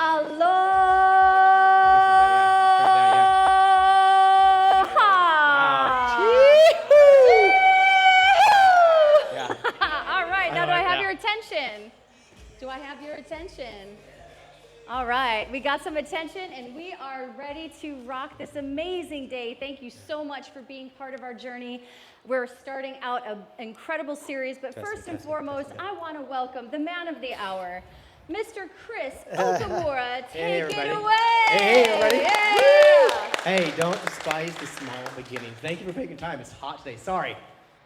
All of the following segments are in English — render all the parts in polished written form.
All right, now do I have your attention? Do I have your attention? All right, we got some attention and we are ready to rock this amazing day. Thank you so much for being part of our journey. We're starting out an incredible series, but first and foremost, I want to welcome the man of the hour, Mr. Chris Okamura. Take it away. Hey, everybody. Yeah. Hey, don't despise the small beginning. Thank you for taking time. It's hot today. Sorry.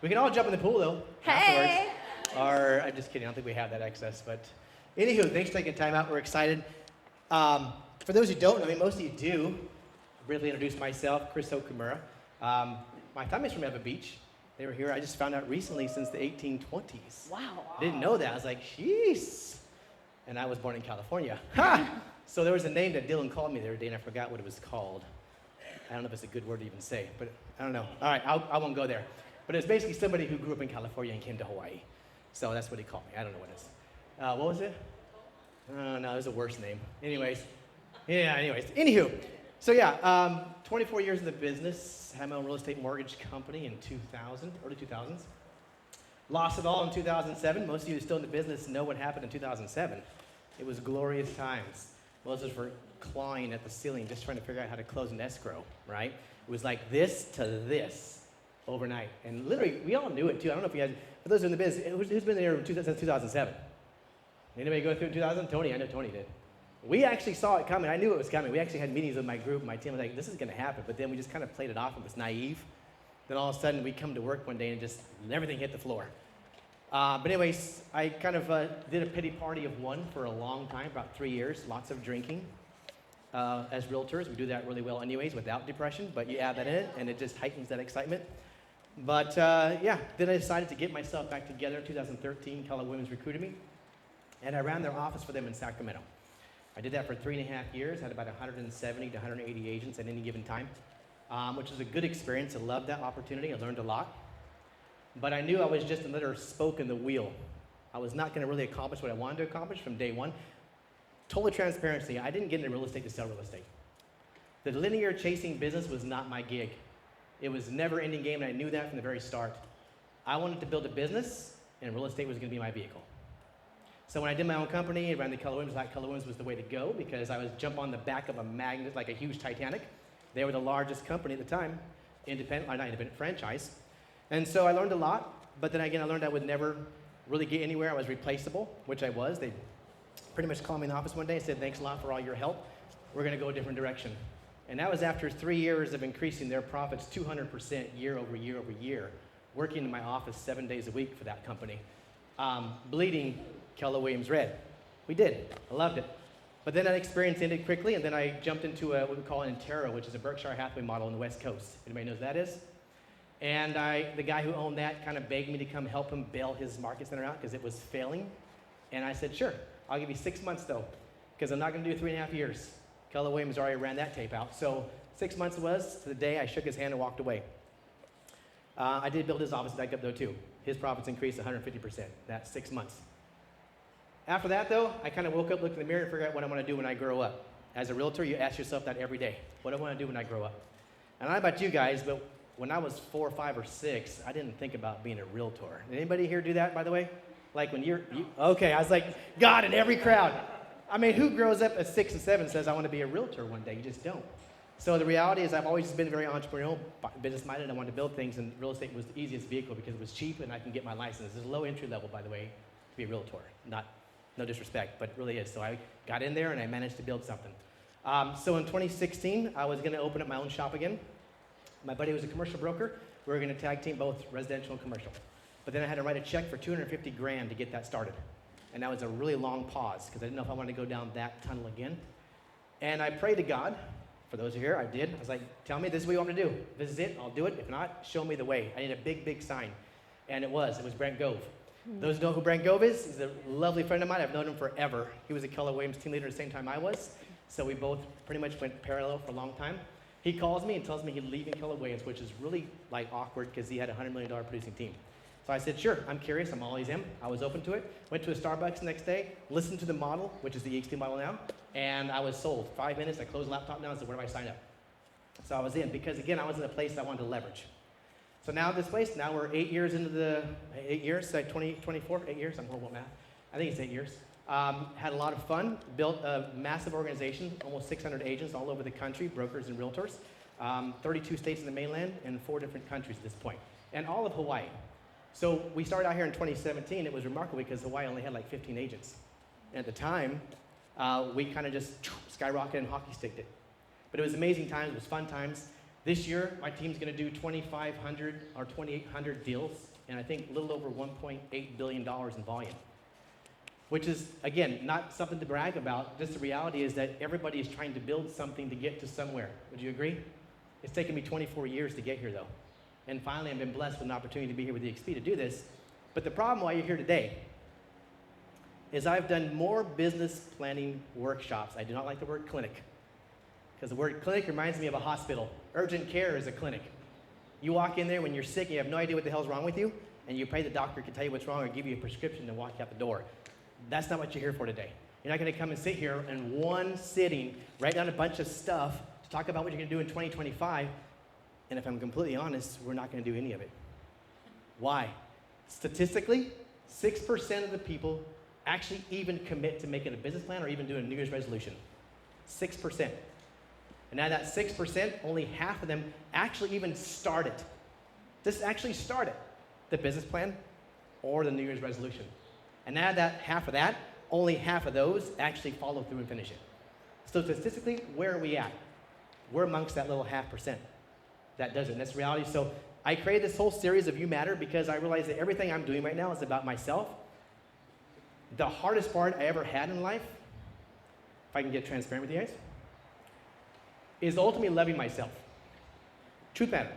We can all jump in the pool, though, Hey. afterwards. Or, I'm just kidding. I don't think we have that access. But anywho, thanks for taking time out. We're excited. For those who don't know me, most of you do. Briefly introduce myself, Chris Okamura. My family's from Evan Beach. They were here, I just found out recently, since the 1820s. Wow. Didn't know that. I was like, jeez. And I was born in California. So there was a name that Dylan called me the other day, and I forgot what it was called. I don't know if it's a good word to even say, but I don't know. All right, I won't go there. But it was basically somebody who grew up in California and came to Hawaii. So that's what he called me. I don't know what it is. What was it? No, it was a worse name. Anyways. Anywho. So 24 years in the business. Had my own real estate mortgage company in 2000, early 2000s. Lost it all in 2007. Most of you who are still in the business know what happened in 2007. It was glorious times. Most of us were clawing at the ceiling just trying to figure out how to close an escrow, right? It was like this to this overnight. And literally, we all knew it too. I don't know if you guys, for those who are in the business, who's been there since 2007? Anybody go through 2000? Tony, I know Tony did. We actually saw it coming. I knew it was coming. We actually had meetings with my group, my team. I was like, this is going to happen. But then we just kind of played it off and was naive. Then all of a sudden, we come to work one day and just everything hit the floor. But anyways, I kind of did a pity party of one for a long time, about 3 years, lots of drinking. As realtors, we do that really well anyways without depression, but you add that in, and it just heightens that excitement. But then I decided to get myself back together in 2013. Keller Williams recruited me, and I ran their office for them in Sacramento. I did that for 3.5 years, had about 170 to 180 agents at any given time, which was a good experience. I loved that opportunity. I learned a lot. But I knew I was just another spoke in the wheel. I was not going to really accomplish what I wanted to accomplish from day one. Total transparency, I didn't get into real estate to sell real estate. The linear chasing business was not my gig. It was a never-ending game, and I knew that from the very start. I wanted to build a business, and real estate was going to be my vehicle. So when I did my own company, around the Keller Williams, I thought Keller Williams was the way to go because I was jump on the back of a magnet, like a huge Titanic. They were the largest company at the time, not independent, franchise. And so I learned a lot, but then again, I learned I would never really get anywhere. I was replaceable, which I was. They pretty much called me in the office one day and said, thanks a lot for all your help. We're going to go a different direction. And that was after 3 years of increasing their profits 200% year over year, working in my office 7 days a week for that company, bleeding Keller Williams red. We did. I loved it. But then that experience ended quickly, and then I jumped into what we call an Intero, which is a Berkshire Hathaway model on the West Coast. Anybody knows what that is? And the guy who owned that kind of begged me to come help him bail his market center out because it was failing. And I said, sure, I'll give you 6 months though, because I'm not going to do 3.5 years. Keller Williams already ran that tape out. So 6 months it was to the day I shook his hand and walked away. I did build his office back up though too. His profits increased 150%, that 6 months. After that though, I kind of woke up, looked in the mirror and figured out what I want to do when I grow up. As a realtor, you ask yourself that every day. What do I want to do when I grow up? And I don't know about you guys, but when I was 4, 5, or 6, I didn't think about being a realtor. Did anybody here do that, by the way? Like when okay, I was like, God in every crowd. I mean, who grows up at 6 and 7 and says, I want to be a realtor one day? You just don't. So the reality is I've always been very entrepreneurial, business-minded. I wanted to build things, and real estate was the easiest vehicle because it was cheap and I can get my license. It's a low entry level, by the way, to be a realtor. No disrespect, but it really is. So I got in there and I managed to build something. So in 2016, I was going to open up my own shop again. My buddy was a commercial broker. We were going to tag team both residential and commercial. But then I had to write a check for $250,000 to get that started. And that was a really long pause because I didn't know if I wanted to go down that tunnel again. And I prayed to God. For those who are here, I did. I was like, tell me this is what you want me to do. If this is it, I'll do it. If not, show me the way. I need a big, big sign. And it was Brent Gove. Those who know who Brent Gove is, he's a lovely friend of mine. I've known him forever. He was a Keller Williams team leader at the same time I was. So we both pretty much went parallel for a long time. He calls me and tells me he's leaving Keller Williams, which is really like awkward because he had a $100 million producing team. So I said, sure, I'm curious, I'm always am. I was open to it. Went to a Starbucks the next day, listened to the model, which is the EXP model now, and I was sold. 5 minutes, I closed the laptop down and said, where do I sign up? So I was in, because again, I was in a place that I wanted to leverage. So now this place, now we're 8 years into the, 8 years, like 24, 8 years, I'm horrible at math. I think it's 8 years. Had a lot of fun, built a massive organization, almost 600 agents all over the country, brokers and realtors, 32 states in the mainland, and 4 different countries at this point, and all of Hawaii. So we started out here in 2017. It was remarkable because Hawaii only had like 15 agents. And at the time, we kind of just skyrocketed and hockey sticked it. But it was amazing times, it was fun times. This year, my team's gonna do 2,500 or 2,800 deals, and I think a little over $1.8 billion in volume. Which is, again, not something to brag about, just the reality is that everybody is trying to build something to get to somewhere. Would you agree? It's taken me 24 years to get here though. And finally, I've been blessed with an opportunity to be here with EXP to do this. But the problem why you're here today is I've done more business planning workshops. I do not like the word clinic, because the word clinic reminds me of a hospital. Urgent care is a clinic. You walk in there when you're sick, and you have no idea what the hell's wrong with you, and you pray the doctor can tell you what's wrong or give you a prescription and walk out the door. That's not what you're here for today. You're not gonna come and sit here in one sitting, write down a bunch of stuff to talk about what you're gonna do in 2025, and if I'm completely honest, we're not gonna do any of it. Why? Statistically, 6% of the people actually even commit to making a business plan or even doing a New Year's resolution. 6%. And out of that 6%, only half of them actually even start it. Just actually start it, the business plan or the New Year's resolution. And out of that half of that, only half of those actually follow through and finish it. So statistically, where are we at? We're amongst that little 0.5% that does it, and that's reality. So I created this whole series of You Matter because I realized that everything I'm doing right now is about myself. The hardest part I ever had in life, if I can get transparent with you guys, is ultimately loving myself. Truth matter.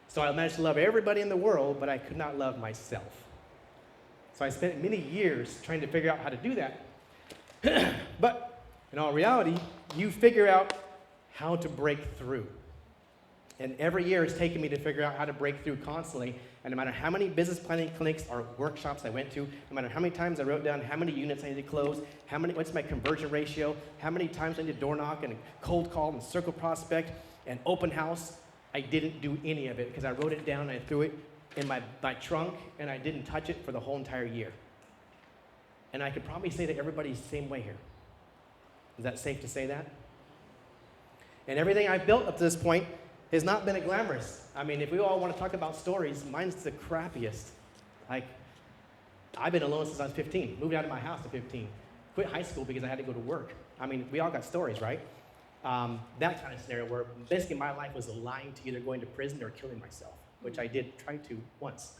So I managed to love everybody in the world, but I could not love myself. So I spent many years trying to figure out how to do that. But in all reality, you figure out how to break through. And every year it's taken me to figure out how to break through constantly. And no matter how many business planning clinics or workshops I went to, no matter how many times I wrote down how many units I need to close, what's my conversion ratio, how many times I need to door knock and cold call and circle prospect and open house, I didn't do any of it because I wrote it down and I threw it in my trunk and I didn't touch it for the whole entire year. And I could probably say that everybody's the same way here. Is that safe to say that? And everything I've built up to this point has not been glamorous. I mean, if we all want to talk about stories, mine's the crappiest. Like, I've been alone since I was 15. Moved out of my house at 15. Quit high school because I had to go to work. I mean, we all got stories, right? That kind of scenario where basically my life was aligned to either going to prison or killing myself, which I did try to once.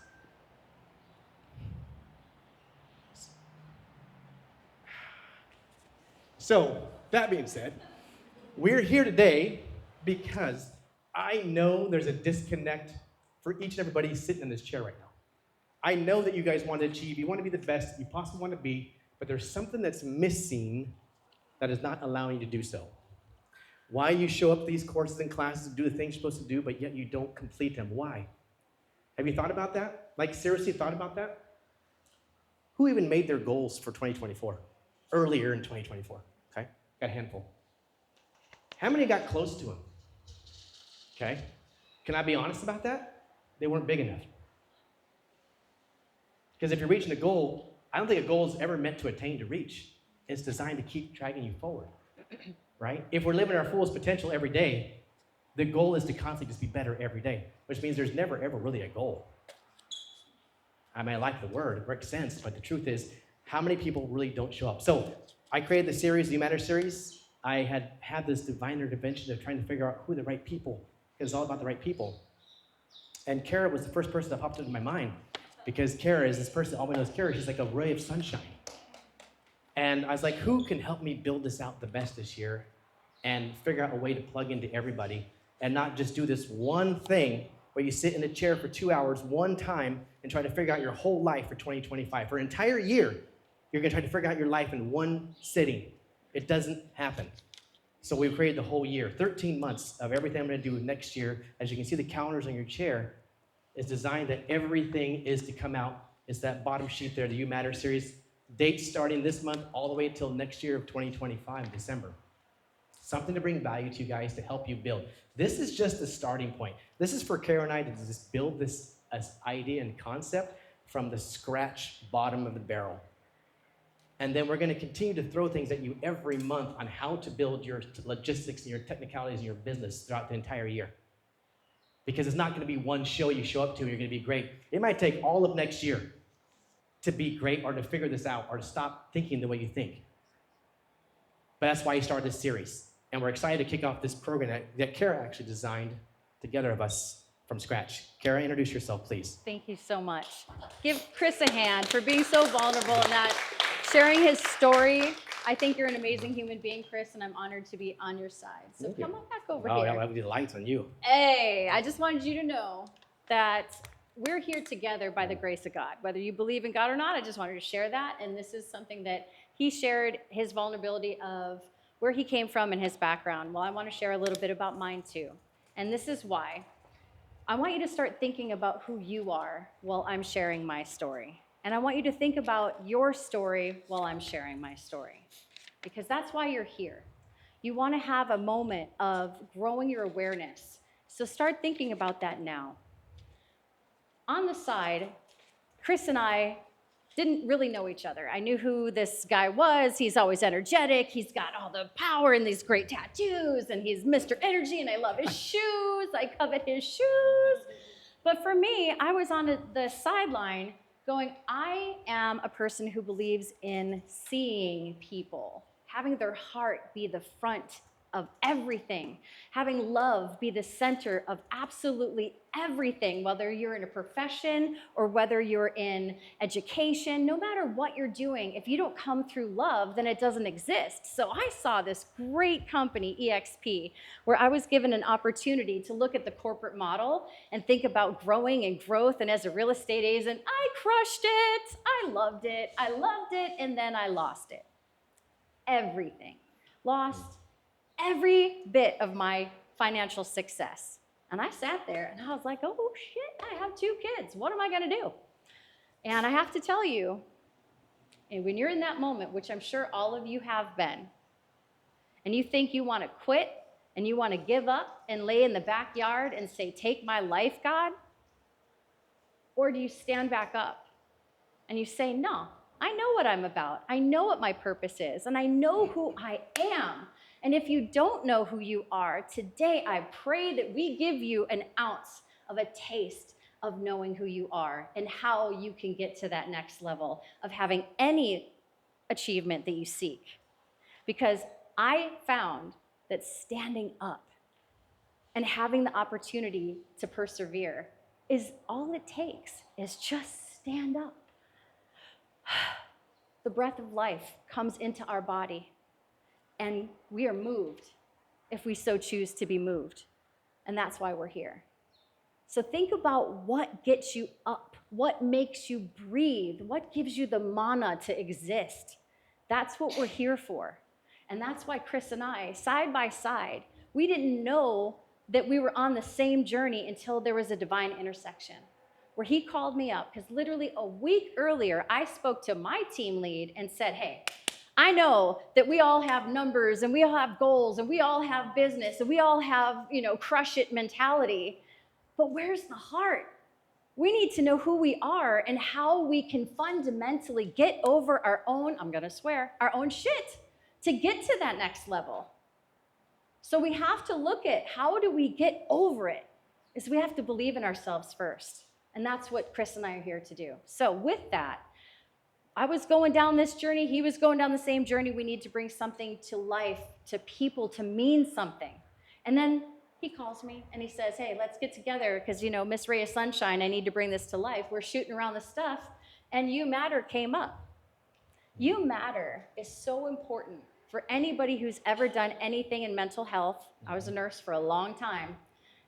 So, that being said, we're here today because I know there's a disconnect for each and everybody sitting in this chair right now. I know that you guys want to achieve, you want to be the best that you possibly want to be, but there's something that's missing that is not allowing you to do so. Why you show up to these courses and classes and do the things you're supposed to do, but yet you don't complete them. Why? Have you thought about that? Like, seriously thought about that? Who even made their goals for 2024? Earlier in 2024, okay? Got a handful. How many got close to them? Okay? Can I be honest about that? They weren't big enough. Because if you're reaching a goal, I don't think a goal is ever meant to attain to reach. It's designed to keep dragging you forward, right? If we're living our fullest potential every day, the goal is to constantly just be better every day, which means there's never, ever really a goal. I mean, I like the word, it makes sense, but the truth is, how many people really don't show up? So I created the series, the You Matter series. I had this divine intervention of trying to figure out who the right people. It's all about the right people. And Kara was the first person that popped into my mind because Kara is this person, all we know is Kara, she's like a ray of sunshine. And I was like, who can help me build this out the best this year and figure out a way to plug into everybody and not just do this one thing where you sit in a chair for 2 hours one time and try to figure out your whole life for 2025. For an entire year, you're gonna try to figure out your life in one sitting. It doesn't happen. So we've created the whole year, 13 months of everything I'm gonna do next year. As you can see the calendars on your chair, is designed that everything is to come out. It's that bottom sheet there, the You Matter series. Dates starting this month all the way until next year of 2025, December. Something to bring value to you guys to help you build. This is just the starting point. This is for Kara and I to just build this as idea and concept from the scratch bottom of the barrel. And then we're going to continue to throw things at you every month on how to build your logistics and your technicalities in your business throughout the entire year. Because it's not going to be one show you show up to and you're going to be great. It might take all of next year to be great or to figure this out or to stop thinking the way you think. But that's why you started this series. And we're excited to kick off this program that Kara actually designed together of us from scratch. Kara, introduce yourself, please. Thank you so much. Give Chris a hand for being so vulnerable and that sharing his story. I think you're an amazing human being, Chris, and I'm honored to be on your side. So come on back over here. Oh, that would be the lights on you. Hey, I just wanted you to know that we're here together by the grace of God. Whether you believe in God or not, I just wanted to share that. And this is something that he shared, his vulnerability of where he came from and his background. Well, I want to share a little bit about mine too. And this is why. I want you to start thinking about who you are while I'm sharing my story. And I want you to think about your story while I'm sharing my story. Because that's why you're here. You want to have a moment of growing your awareness. So start thinking about that now. On the side, Chris and I didn't really know each other. I knew who this guy was. He's always energetic. He's got all the power and these great tattoos, and he's Mr. Energy, and I love his shoes. I covet his shoes. But for me, I was on the sideline going, I am a person who believes in seeing people, having their heart be the front of everything, having love be the center of absolutely everything, whether you're in a profession or whether you're in education, no matter what you're doing, if you don't come through love, then it doesn't exist. So I saw this great company, EXP, where I was given an opportunity to look at the corporate model and think about growing and growth. And as a real estate agent, I crushed it. I loved it, and then I lost it. Everything. Lost every bit of my financial success. And I sat there and I was like, oh shit, I have 2 kids. What am I gonna do? And I have to tell you, and when you're in that moment, which I'm sure all of you have been, and you think you wanna quit and you wanna give up and lay in the backyard and say, take my life, God? Or do you stand back up and you say, no, I know what I'm about. I know what my purpose is, and I know who I am. And if you don't know who you are, today I pray that we give you an ounce of a taste of knowing who you are and how you can get to that next level of having any achievement that you seek. Because I found that standing up and having the opportunity to persevere is all it takes, is just stand up. The breath of life comes into our body, and we are moved if we so choose to be moved. And that's why we're here. So think about what gets you up, what makes you breathe, what gives you the mana to exist. That's what we're here for. And that's why Chris and I, side by side, we didn't know that we were on the same journey until there was a divine intersection, where he called me up, because literally a week earlier, I spoke to my team lead and said, hey, I know that we all have numbers and we all have goals and we all have business and we all have, crush it mentality, but where's the heart? We need to know who we are and how we can fundamentally get over our own, I'm gonna swear, our own shit to get to that next level. So we have to look at how do we get over it, is we have to believe in ourselves first. And that's what Chris and I are here to do. So with that, I was going down this journey. He was going down the same journey. We need to bring something to life, to people, to mean something. And then he calls me and he says, hey, let's get together because, Miss Ray of Sunshine, I need to bring this to life. We're shooting around the stuff. And You Matter came up. You Matter is so important for anybody who's ever done anything in mental health. I was a nurse for a long time.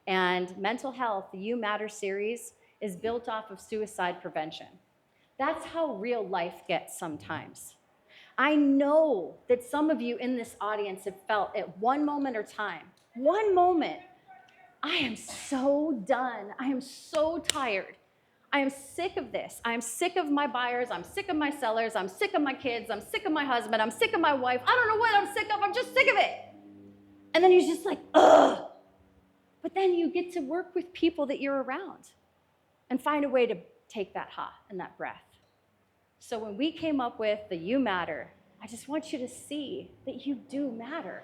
And mental health, the You Matter series, is built off of suicide prevention. That's how real life gets sometimes. I know that some of you in this audience have felt at one moment or time, one moment, I am so done. I am so tired. I am sick of this. I am sick of my buyers. I'm sick of my sellers. I'm sick of my kids. I'm sick of my husband. I'm sick of my wife. I don't know what I'm sick of. I'm just sick of it. And then you're just like, ugh. But then you get to work with people that you're around and find a way to take that ha and that breath. So when we came up with the You Matter, I just want you to see that you do matter.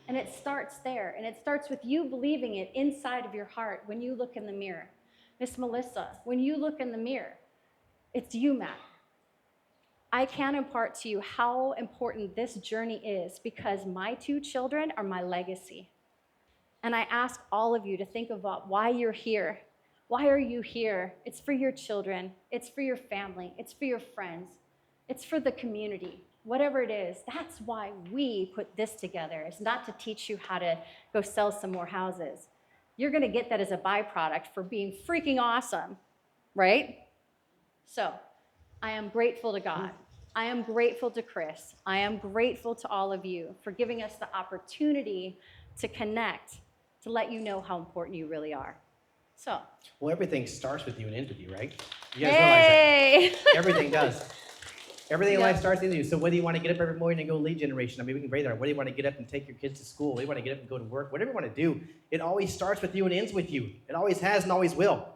And it starts there. And it starts with you believing it inside of your heart when you look in the mirror. Miss Melissa, when you look in the mirror, it's you matter. I can impart to you how important this journey is because my 2 children are my legacy. And I ask all of you to think about why you're here. Why are you here? It's for your children. It's for your family. It's for your friends. It's for the community. Whatever it is, that's why we put this together. It's not to teach you how to go sell some more houses. You're going to get that as a byproduct for being freaking awesome, right? So I am grateful to God. I am grateful to Chris. I am grateful to all of you for giving us the opportunity to connect, to let you know how important you really are. So. Well, everything starts with you and ends with you, right? You guys realize that? Everything does. Everything in life starts with you. So whether you want to get up every morning and go lead generation, I mean, we can break that. Whether you want to get up and take your kids to school, whether you want to get up and go to work, whatever you want to do, it always starts with you and ends with you. It always has and always will.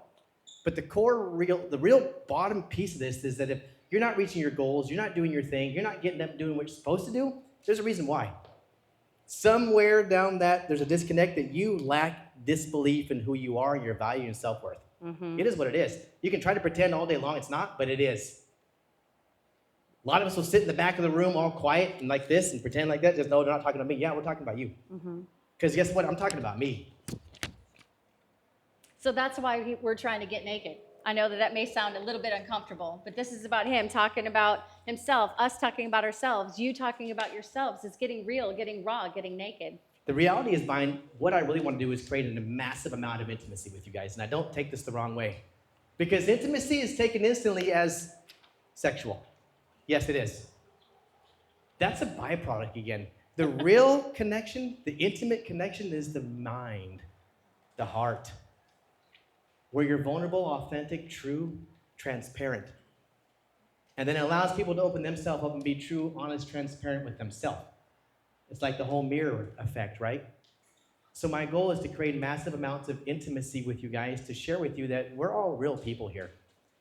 But the real bottom piece of this is that if you're not reaching your goals, you're not doing your thing, you're not getting up and doing what you're supposed to do, there's a reason why. Somewhere down that, there's a disconnect that you lack disbelief in who you are, your value, and self-worth. It is what it is. You can try to pretend all day long it's not, but it is. A lot of us will sit in the back of the room all quiet and like this and pretend like that. Just, no, they're not talking about me. Yeah, we're talking about you. Because guess what? I'm talking about me. So that's why we're trying to get naked. I know that may sound a little bit uncomfortable, but this is about him talking about himself, us talking about ourselves, you talking about yourselves. It's getting real, getting raw, getting naked. The reality is mine, what I really want to do is create a massive amount of intimacy with you guys. And I don't take this the wrong way. Because intimacy is taken instantly as sexual. Yes, it is. That's a byproduct again. The real connection, the intimate connection is the mind, the heart. Where you're vulnerable, authentic, true, transparent. And then it allows people to open themselves up and be true, honest, transparent with themselves. It's like the whole mirror effect, right? So my goal is to create massive amounts of intimacy with you guys, to share with you that we're all real people here.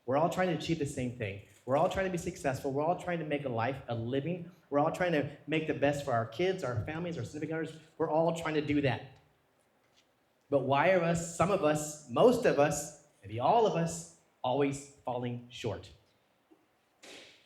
We're all trying to achieve the same thing. We're all trying to be successful. We're all trying to make a life, a living. We're all trying to make the best for our kids, our families, our significant others. We're all trying to do that. But why are some of us, most of us, maybe all of us, always falling short?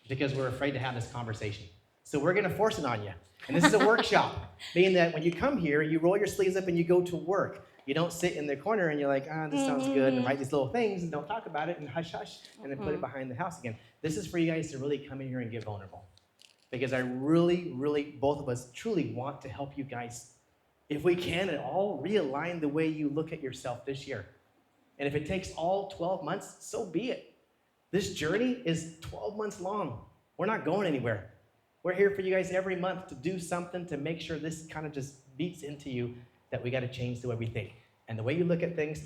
Because we're afraid to have this conversation. So we're going to force it on you. And this is a workshop, meaning that when you come here, you roll your sleeves up and you go to work. You don't sit in the corner and you're like, this sounds good, and write these little things and don't talk about it and hush, hush, and then put it behind the house again. This is for you guys to really come in here and get vulnerable. Because I really, really, both of us truly want to help you guys, if we can, at all realign the way you look at yourself this year. And if it takes all 12 months, so be it. This journey is 12 months long. We're not going anywhere. We're here for you guys every month to do something to make sure this kind of just beats into you that we got to change the way we think. And the way you look at things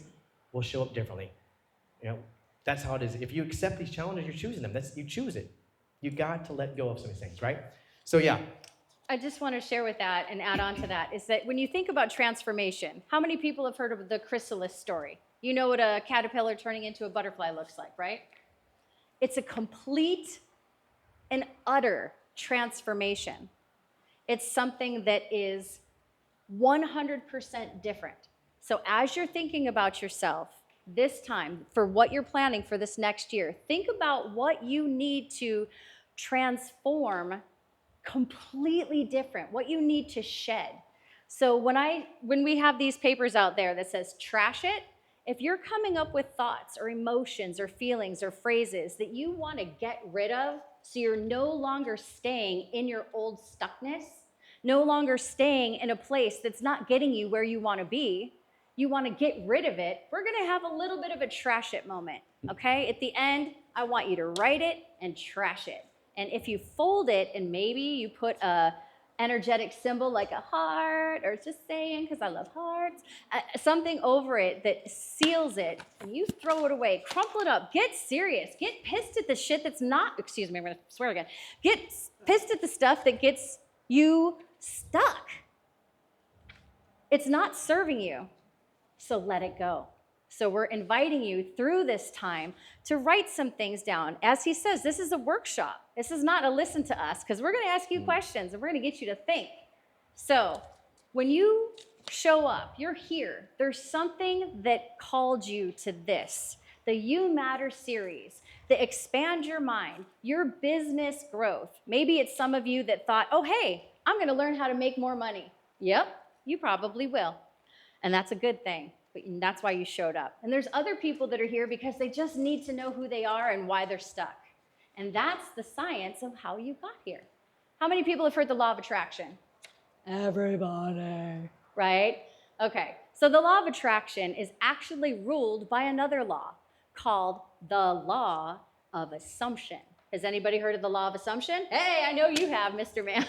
will show up differently. You know, that's how it is. If you accept these challenges, you're choosing them. You choose it. You got to let go of some of these things, right? So yeah. I just want to share with that and add on to that is that when you think about transformation, how many people have heard of the chrysalis story? You know what a caterpillar turning into a butterfly looks like, right? It's a complete and utter transformation. It's something that is 100% different. So as you're thinking about yourself this time, for what you're planning for this next year, think about what you need to transform completely different, what you need to shed. So when we have these papers out there that says trash it, if you're coming up with thoughts or emotions or feelings or phrases that you want to get rid of so you're no longer staying in your old stuckness, no longer staying in a place that's not getting you where you want to be, you want to get rid of it, we're going to have a little bit of a trash it moment, okay? At the end, I want you to write it and trash it. And if you fold it and maybe you put a energetic symbol like a heart, or just saying because I love hearts, something over it that seals it, and you throw it away, crumple it up, get serious, get pissed at the shit that's not, excuse me, I'm gonna swear again, get pissed at the stuff that gets you stuck. It's not serving you, so let it go. So we're inviting you through this time to write some things down. As he says, this is a workshop. This is not a listen to us, because we're going to ask you questions and we're going to get you to think. So when you show up, you're here. There's something that called you to this, the You Matter series, the Expand Your Mind, your business growth. Maybe it's some of you that thought, oh, hey, I'm going to learn how to make more money. Yep, you probably will. And that's a good thing. But that's why you showed up. And there's other people that are here because they just need to know who they are and why they're stuck. And that's the science of how you got here. How many people have heard the law of attraction? Everybody. Right? Okay. So the law of attraction is actually ruled by another law called the law of assumption. Has anybody heard of the law of assumption? Hey, I know you have, Mr. Man.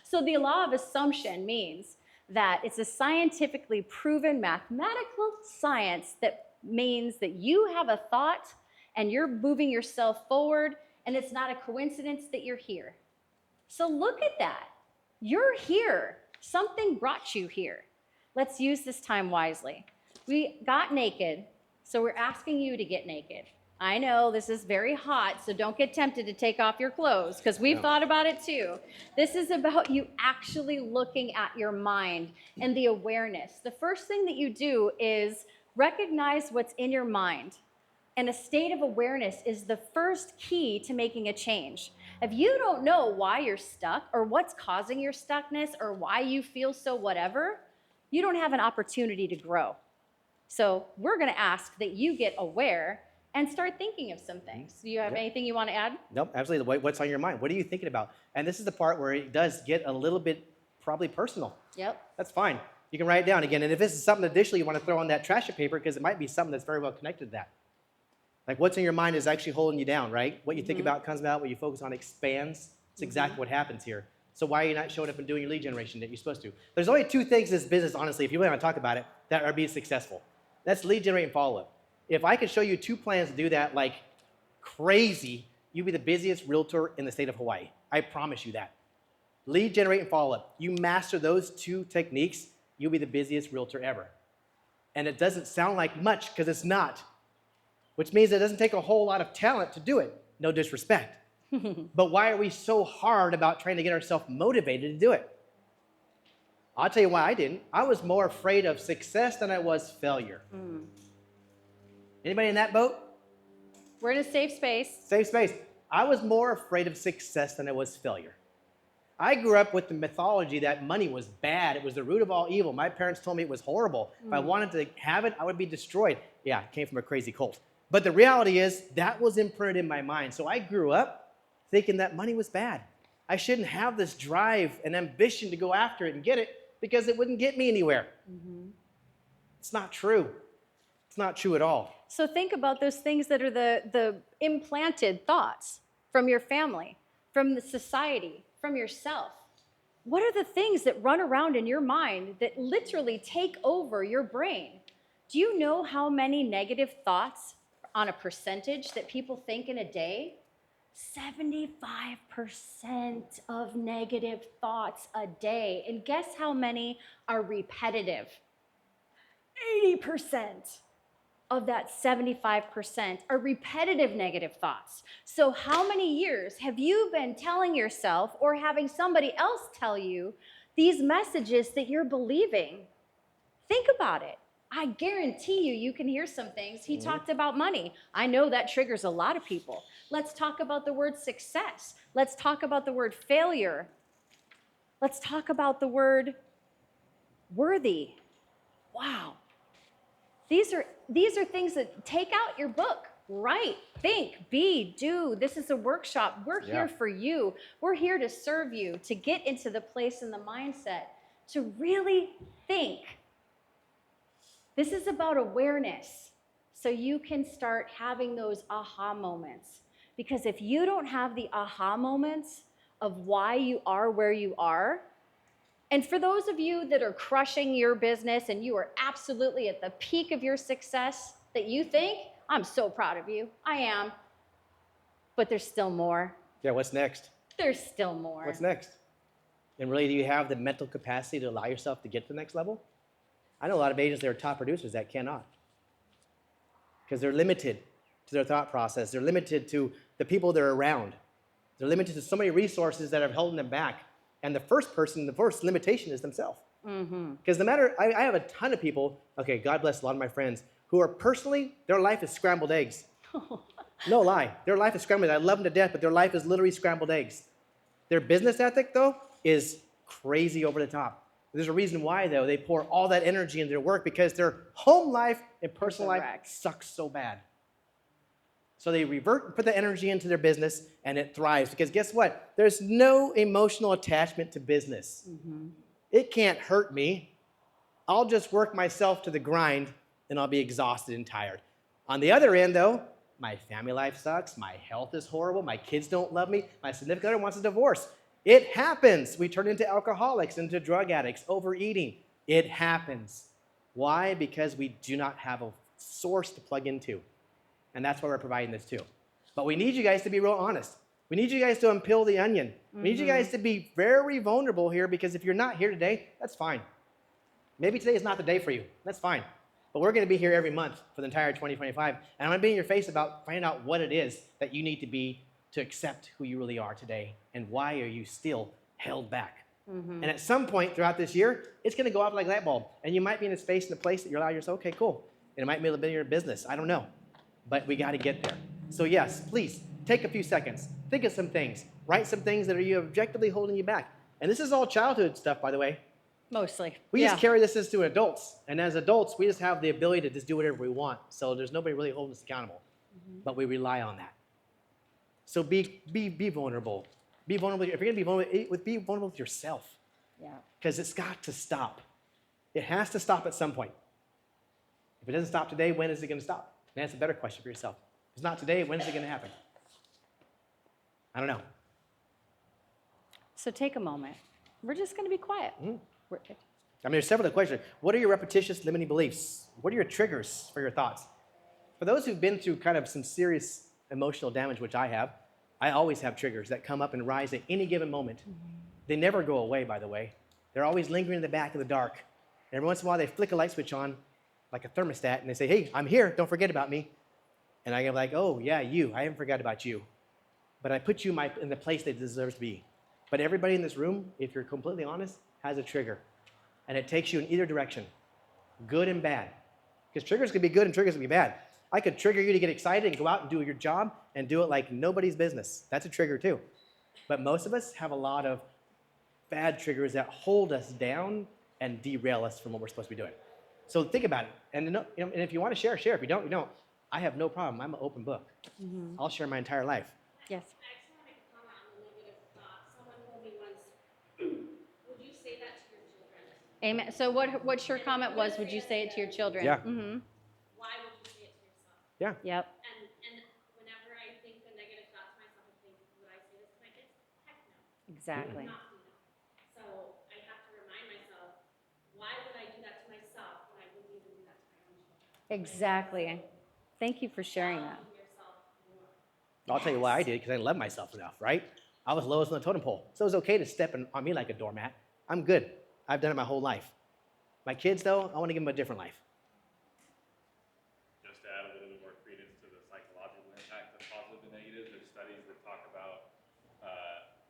So the law of assumption means that it's a scientifically proven mathematical science that means that you have a thought and you're moving yourself forward, and it's not a coincidence that you're here. So look at that. You're here. Something brought you here. Let's use this time wisely. We got naked, so we're asking you to get naked. I know this is very hot, so don't get tempted to take off your clothes, because we've thought about it too. This is about you actually looking at your mind and the awareness. The first thing that you do is recognize what's in your mind. And a state of awareness is the first key to making a change. If you don't know why you're stuck or what's causing your stuckness or why you feel so whatever, you don't have an opportunity to grow. So we're going to ask that you get aware and start thinking of some things. Do you have anything you want to add? Nope, absolutely. What's on your mind? What are you thinking about? And this is the part where it does get a little bit probably personal. Yep. That's fine. You can write it down again. And if this is something additionally you want to throw on that trash paper, because it might be something that's very well connected to that. Like what's in your mind is actually holding you down, right? What you think about comes out. What you focus on expands. It's exactly what happens here. So why are you not showing up and doing your lead generation that you're supposed to? There's only two things in this business, honestly, if you really want to talk about it, that are being successful. That's lead generate and follow-up. If I could show you 2 plans to do that like crazy, you'd be the busiest realtor in the state of Hawaii. I promise you that. Lead generate and follow-up. You master those 2 techniques, you'll be the busiest realtor ever. And it doesn't sound like much because it's not, which means it doesn't take a whole lot of talent to do it. No disrespect. But why are we so hard about trying to get ourselves motivated to do it? I'll tell you why I didn't. I was more afraid of success than I was failure. Anybody in that boat? We're in a safe space. Safe space. I was more afraid of success than I was failure. I grew up with the mythology that money was bad. It was the root of all evil. My parents told me it was horrible. If I wanted to have it, I would be destroyed. Yeah, it came from a crazy cult. But the reality is that was imprinted in my mind. So I grew up thinking that money was bad. I shouldn't have this drive and ambition to go after it and get it because it wouldn't get me anywhere. It's not true. It's not true at all. So think about those things that are the implanted thoughts from your family, from the society, from yourself. What are the things that run around in your mind that literally take over your brain? Do you know how many negative thoughts on a percentage that people think in a day? 75% of negative thoughts a day. And guess how many are repetitive? 80% of that 75% are repetitive negative thoughts. So how many years have you been telling yourself or having somebody else tell you these messages that you're believing? Think about it. I guarantee you can hear some things. He talked about money. I know that triggers a lot of people. Let's talk about the word success. Let's talk about the word failure. Let's talk about the word worthy. Wow. These are things that take out your book. Write, think, be, do. This is a workshop. We're here for you. We're here to serve you, to get into the place and the mindset, to really think. This is about awareness, so you can start having those aha moments. Because if you don't have the aha moments, of why you are where you are. And for those of you that are crushing your business and you are absolutely at the peak of your success that you think, I'm so proud of you. I am. But there's still more. Yeah, what's next? There's still more. What's next? And really, do you have the mental capacity to allow yourself to get to the next level? I know a lot of agents that are top producers that cannot. Because they're limited to their thought process. They're limited to the people they're around. They're limited to so many resources that are holding them back. And the first limitation is themselves. Because no matter, I have a ton of people, okay, God bless a lot of my friends, who are personally, their life is scrambled eggs. No lie. Their life is scrambled. I love them to death, but their life is literally scrambled eggs. Their business ethic, though, is crazy over the top. There's a reason why, though. They pour all that energy into their work because their home life and personal life sucks so bad. So they revert and put the energy into their business, and it thrives. Because guess what? There's no emotional attachment to business. It can't hurt me. I'll just work myself to the grind, and I'll be exhausted and tired. On the other end, though, my family life sucks. My health is horrible. My kids don't love me. My significant other wants a divorce. It happens. We turn into alcoholics, into drug addicts, overeating. It happens. Why? Because we do not have a source to plug into. And that's why we're providing this too. But we need you guys to be real honest. We need you guys to unpeel the onion. We need you guys to be very vulnerable here, because if you're not here today, that's fine. Maybe today is not the day for you. That's fine. But we're going to be here every month for the entire 2025. And I'm going to be in your face about finding out what it is that you need to be to accept who you really are today. And why are you still held back? And at some point throughout this year, it's going to go off like a light bulb. And you might be in a space and a place that you're allowing yourself, okay, cool. And it might be a little bit of your business. I don't know. But we got to get there. So yes, please take a few seconds. Think of some things. Write some things that are you objectively holding you back. And this is all childhood stuff, by the way. Mostly. We just carry this to adults. And as adults, we just have the ability to just do whatever we want. So there's nobody really holding us accountable. But we rely on that. So be vulnerable. Be vulnerable. If you're going to be vulnerable with yourself. Yeah. Because it's got to stop. It has to stop at some point. If it doesn't stop today, when is it going to stop? And that's a better question for yourself. If it's not today, when is it going to happen? I don't know. So take a moment. We're just going to be quiet. I mean, there's several questions. What are your repetitious limiting beliefs? What are your triggers for your thoughts? For those who've been through kind of some serious emotional damage, which I have, I always have triggers that come up and rise at any given moment. They never go away, by the way. They're always lingering in the back of the dark. And every once in a while, they flick a light switch on, like a thermostat, and they say, hey, I'm here, don't forget about me. And I go like, oh, yeah, you, I haven't forgot about you. But I put you in the place that it deserves to be. But everybody in this room, if you're completely honest, has a trigger. And it takes you in either direction, good and bad. Because triggers can be good and triggers can be bad. I could trigger you to get excited and go out and do your job and do it like nobody's business. That's a trigger too. But most of us have a lot of bad triggers that hold us down and derail us from what we're supposed to be doing. So think about it. And if you want to share, share. If you don't, you don't. I have no problem. I'm an open book. I'll share my entire life. Yes. I just want to make a comment on the negative thought. Someone told me once, would you say that to your children? Amen. So what your comment was, would you say it to your children? Yeah. Why would you say it to yourself? Yeah. Yep. And whenever I think the negative thoughts to myself, I think, would I say this to my kids? Heck no. Exactly. Not me, no. So I have to remind myself, why would I do that to myself when I wouldn't even do that to my own children? Exactly. Thank you for sharing that. Love yourself more. I'll tell you why I did, because I love myself enough, right? I was lowest on the totem pole. So it was okay to step on me like a doormat. I'm good. I've done it my whole life. My kids, though, I want to give them a different life. Just to add a little bit more credence to the psychological impact of positive and negative, there's studies that talk about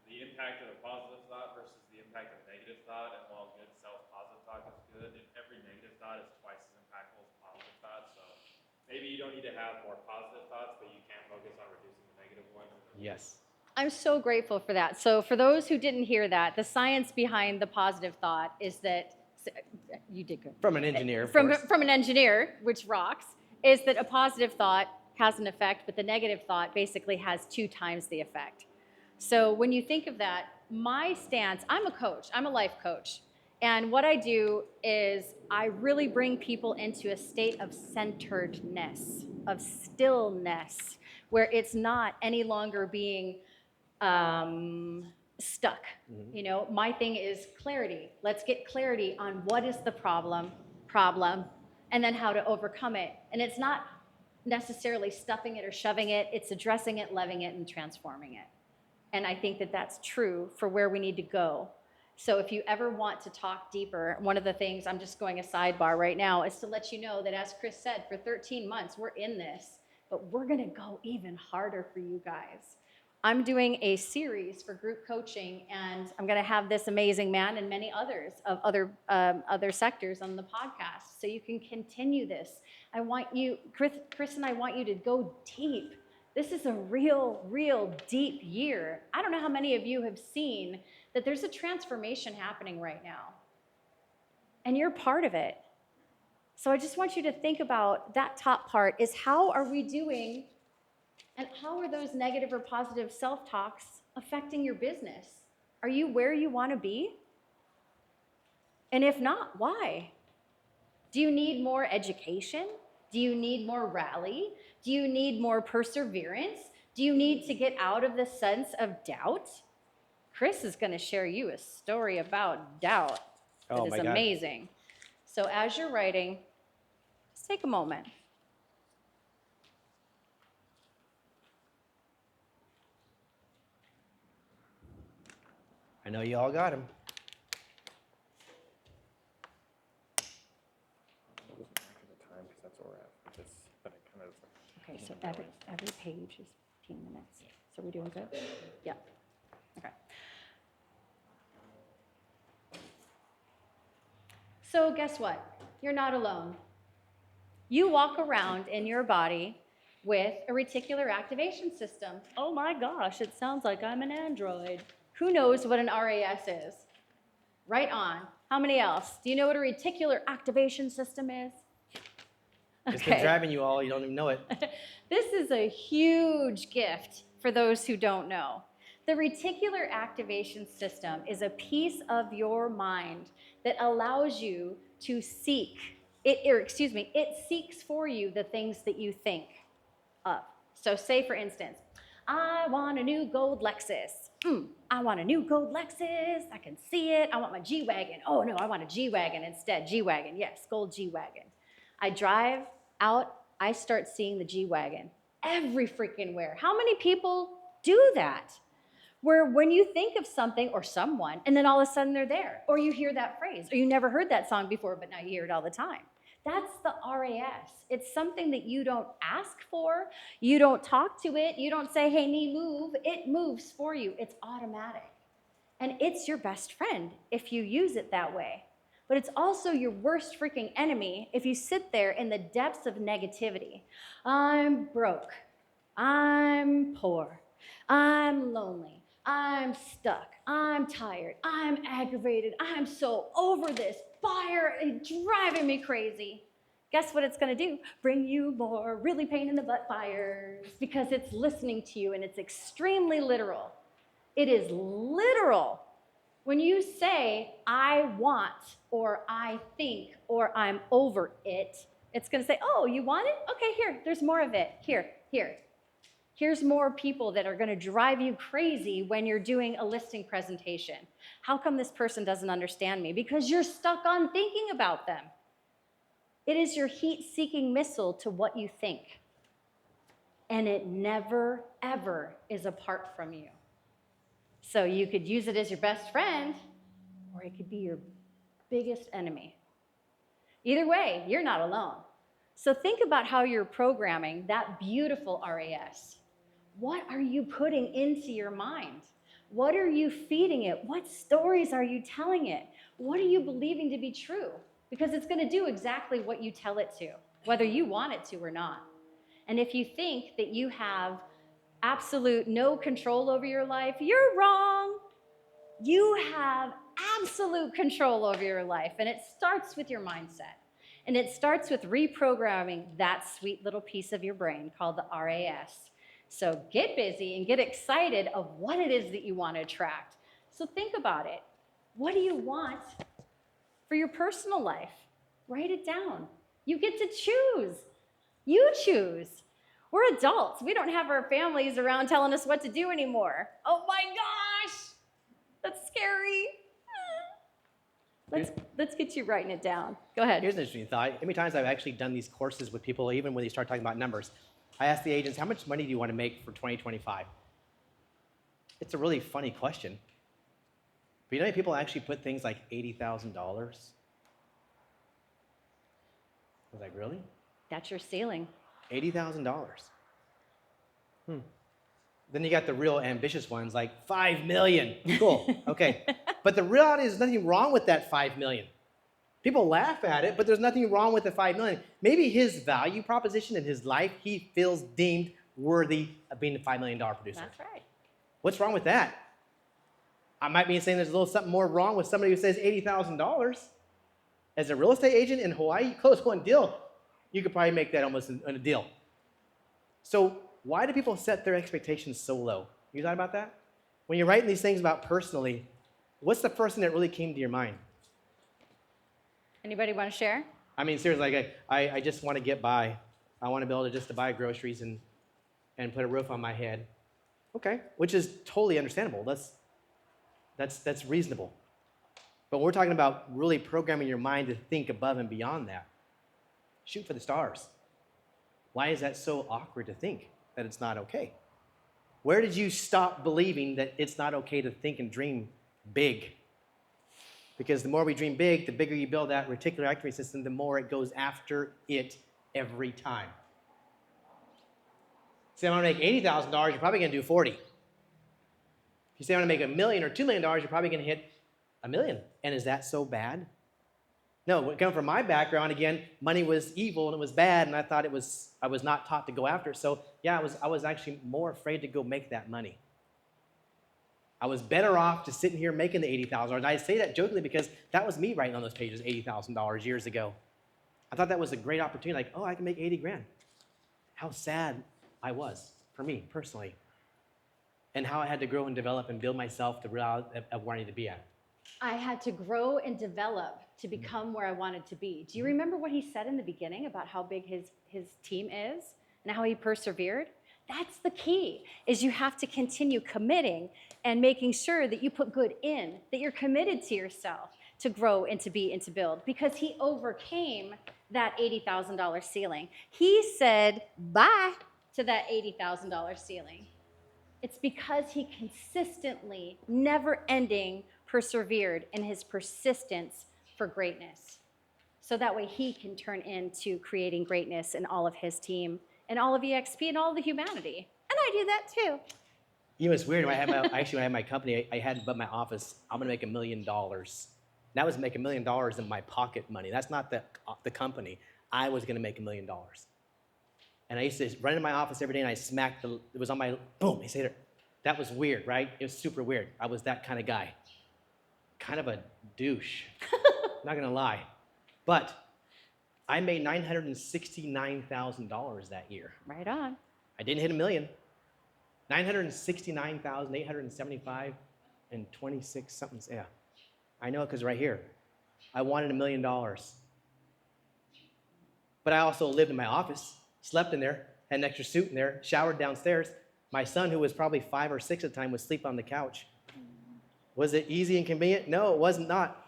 the impact of a positive thought versus the impact of a negative thought. And while good self-positive thought is good, every negative thought is twice as impactful as a positive thought. So maybe you don't need to have more positive thoughts, but you can focus on reducing the negative ones. Yes. I'm so grateful for that. So for those who didn't hear that, the science behind the positive thought is that, you did good. From an engineer, of From course. an engineer, which rocks, is that a positive thought has an effect, but the negative thought basically has 2 times the effect. So when you think of that, my stance, I'm a coach, I'm a life coach. And what I do is I really bring people into a state of centeredness, of stillness, where it's not any longer being stuck. You know, my thing is clarity. Let's get clarity on what is the problem, and then how to overcome it. And it's not necessarily stuffing it or shoving it, it's addressing it, loving it, and transforming it. And I think that that's true for where we need to go. So if you ever want to talk deeper, one of the things, I'm just going a sidebar right now, is to let you know that, as Chris said, for 13 months, we're in this, but we're gonna go even harder for you guys. I'm doing a series for group coaching, and I'm gonna have this amazing man and many others of other sectors on the podcast, so you can continue this. I want you, Chris and I want you to go deep. This is a real deep year. I don't know how many of you have seen that there's a transformation happening right now, and you're part of it. So I just want you to think about that top part is, how are we doing, and how are those negative or positive self-talks affecting your business? Are you where you want to be? And if not, why? Do you need more education? Do you need more rally? Do you need more perseverance? Do you need to get out of the sense of doubt? Chris is going to share you a story about doubt that Oh is my God. amazing. So as you're writing, just take a moment. I know you all got him. Okay, so every page is 15 minutes. So we're doing good? Yeah. Okay. So guess what? You're not alone. You walk around in your body with a reticular activation system. Oh my gosh, it sounds like I'm an android. Who knows what an RAS is? Right on. How many else? Do you know what a reticular activation system is? It's been driving you all, you don't even know it. This is a huge gift for those who don't know. The reticular activation system is a piece of your mind that allows you to seek, it seeks for you the things that you think of. So say, for instance, I want a new gold Lexus. I want a new gold Lexus. I can see it. I want my G-Wagon. Oh no, I want a G-Wagon instead. G-Wagon, yes, gold G-Wagon. I drive out, I start seeing the G-Wagon every freaking where. How many people do that? Where when you think of something or someone, and then all of a sudden they're there, or you hear that phrase, or you never heard that song before, but now you hear it all the time. That's the RAS. It's something that you don't ask for, you don't talk to it, you don't say, hey, knee, move. It moves for you. It's automatic. And it's your best friend if you use it that way. But it's also your worst freaking enemy if you sit there in the depths of negativity. I'm broke. I'm poor. I'm lonely. I'm stuck. I'm tired. I'm aggravated. I'm so over this fire. It's driving me crazy. Guess what it's going to do? Bring you more really pain in the butt fires, because it's listening to you, and it's extremely literal. It is literal. When you say, I want, or I think, or I'm over it, it's going to say, oh, you want it? Okay, here, there's more of it. Here. Here's more people that are going to drive you crazy when you're doing a listing presentation. How come this person doesn't understand me? Because you're stuck on thinking about them. It is your heat-seeking missile to what you think. And it never, ever is apart from you. So you could use it as your best friend, or it could be your biggest enemy. Either way, you're not alone. So think about how you're programming that beautiful RAS. What are you putting into your mind? What are you feeding it? What stories are you telling it? What are you believing to be true? Because it's going to do exactly what you tell it to, whether you want it to or not. And if you think that you have absolute no control over your life, you're wrong. You have absolute control over your life, and it starts with your mindset. And it starts with reprogramming that sweet little piece of your brain called the RAS. So get busy and get excited of what it is that you want to attract. So think about it. What do you want for your personal life? Write it down. You get to choose. You choose. We're adults. We don't have our families around telling us what to do anymore. Oh my gosh! That's scary. Let's get you writing it down. Go ahead. Here's an interesting thought. How many times I've actually done these courses with people, even when they start talking about numbers, I ask the agents, how much money do you want to make for 2025? It's a really funny question. But you know how many people actually put things like $80,000? I was like, really? That's your ceiling. $80,000. Then you got the real ambitious ones like 5 million. Cool. Okay. But the reality is nothing wrong with that 5 million. People laugh at it, but there's nothing wrong with the 5 million. Maybe his value proposition in his life, he feels deemed worthy of being a $5 million producer. That's right. What's wrong with that? I might be saying there's a little something more wrong with somebody who says $80,000. As a real estate agent in Hawaii, you close one deal, you could probably make that almost in a deal. So why do people set their expectations so low? You thought about that? When you're writing these things about personally, what's the first thing that really came to your mind? Anybody want to share? I mean, seriously, like I just want to get by. I want to be able to just buy groceries and put a roof on my head. Okay, which is totally understandable. That's reasonable. But we're talking about really programming your mind to think above and beyond that. Shoot for the stars. Why is that so awkward to think that it's not okay? Where did you stop believing that it's not okay to think and dream big? Because the more we dream big, the bigger you build that reticular activating system, the more it goes after it every time. Say I'm going to make $80,000, you're probably going to do 40. If you say I'm going to make $1 million or $2 million, you're probably going to hit $1 million. And is that so bad? No, coming from my background, again, money was evil and it was bad, and I thought I was not taught to go after it. So yeah, I was actually more afraid to go make that money. I was better off just sitting here making the $80,000. I say that jokingly because that was me writing on those pages, $80,000 years ago. I thought that was a great opportunity, like, oh, I can make 80 grand. How sad I was, for me, personally. And how I had to grow and develop and build myself to reality of where I need to be at. I had to grow and develop to become where I wanted to be. Do you remember what he said in the beginning about how big his team is and how he persevered? That's the key, is you have to continue committing and making sure that you put good in, that you're committed to yourself to grow and to be and to build, because he overcame that $80,000 ceiling. He said bye to that $80,000 ceiling. It's because he consistently, never-ending, persevered in his persistence for greatness. So that way he can turn into creating greatness in all of his team and all of EXP and all of the humanity. And I do that too. You know, it's weird. When I had my company, I had above my office, I'm going to make $1 million. That was make $1 million in my pocket money. That's not the company. I was going to make $1 million. And I used to run into my office every day and I smacked it was on my, boom, I say it. That was weird, right? It was super weird. I was that kind of guy. Kind of a douche. Not going to lie. But I made $969,000 that year. Right on. I didn't hit $1 million. 969,875 and 26 something. Yeah, I know it because right here. I wanted $1 million. But I also lived in my office, slept in there, had an extra suit in there, showered downstairs. My son, who was probably 5 or 6 at the time, would sleep on the couch. Was it easy and convenient? No, it was not.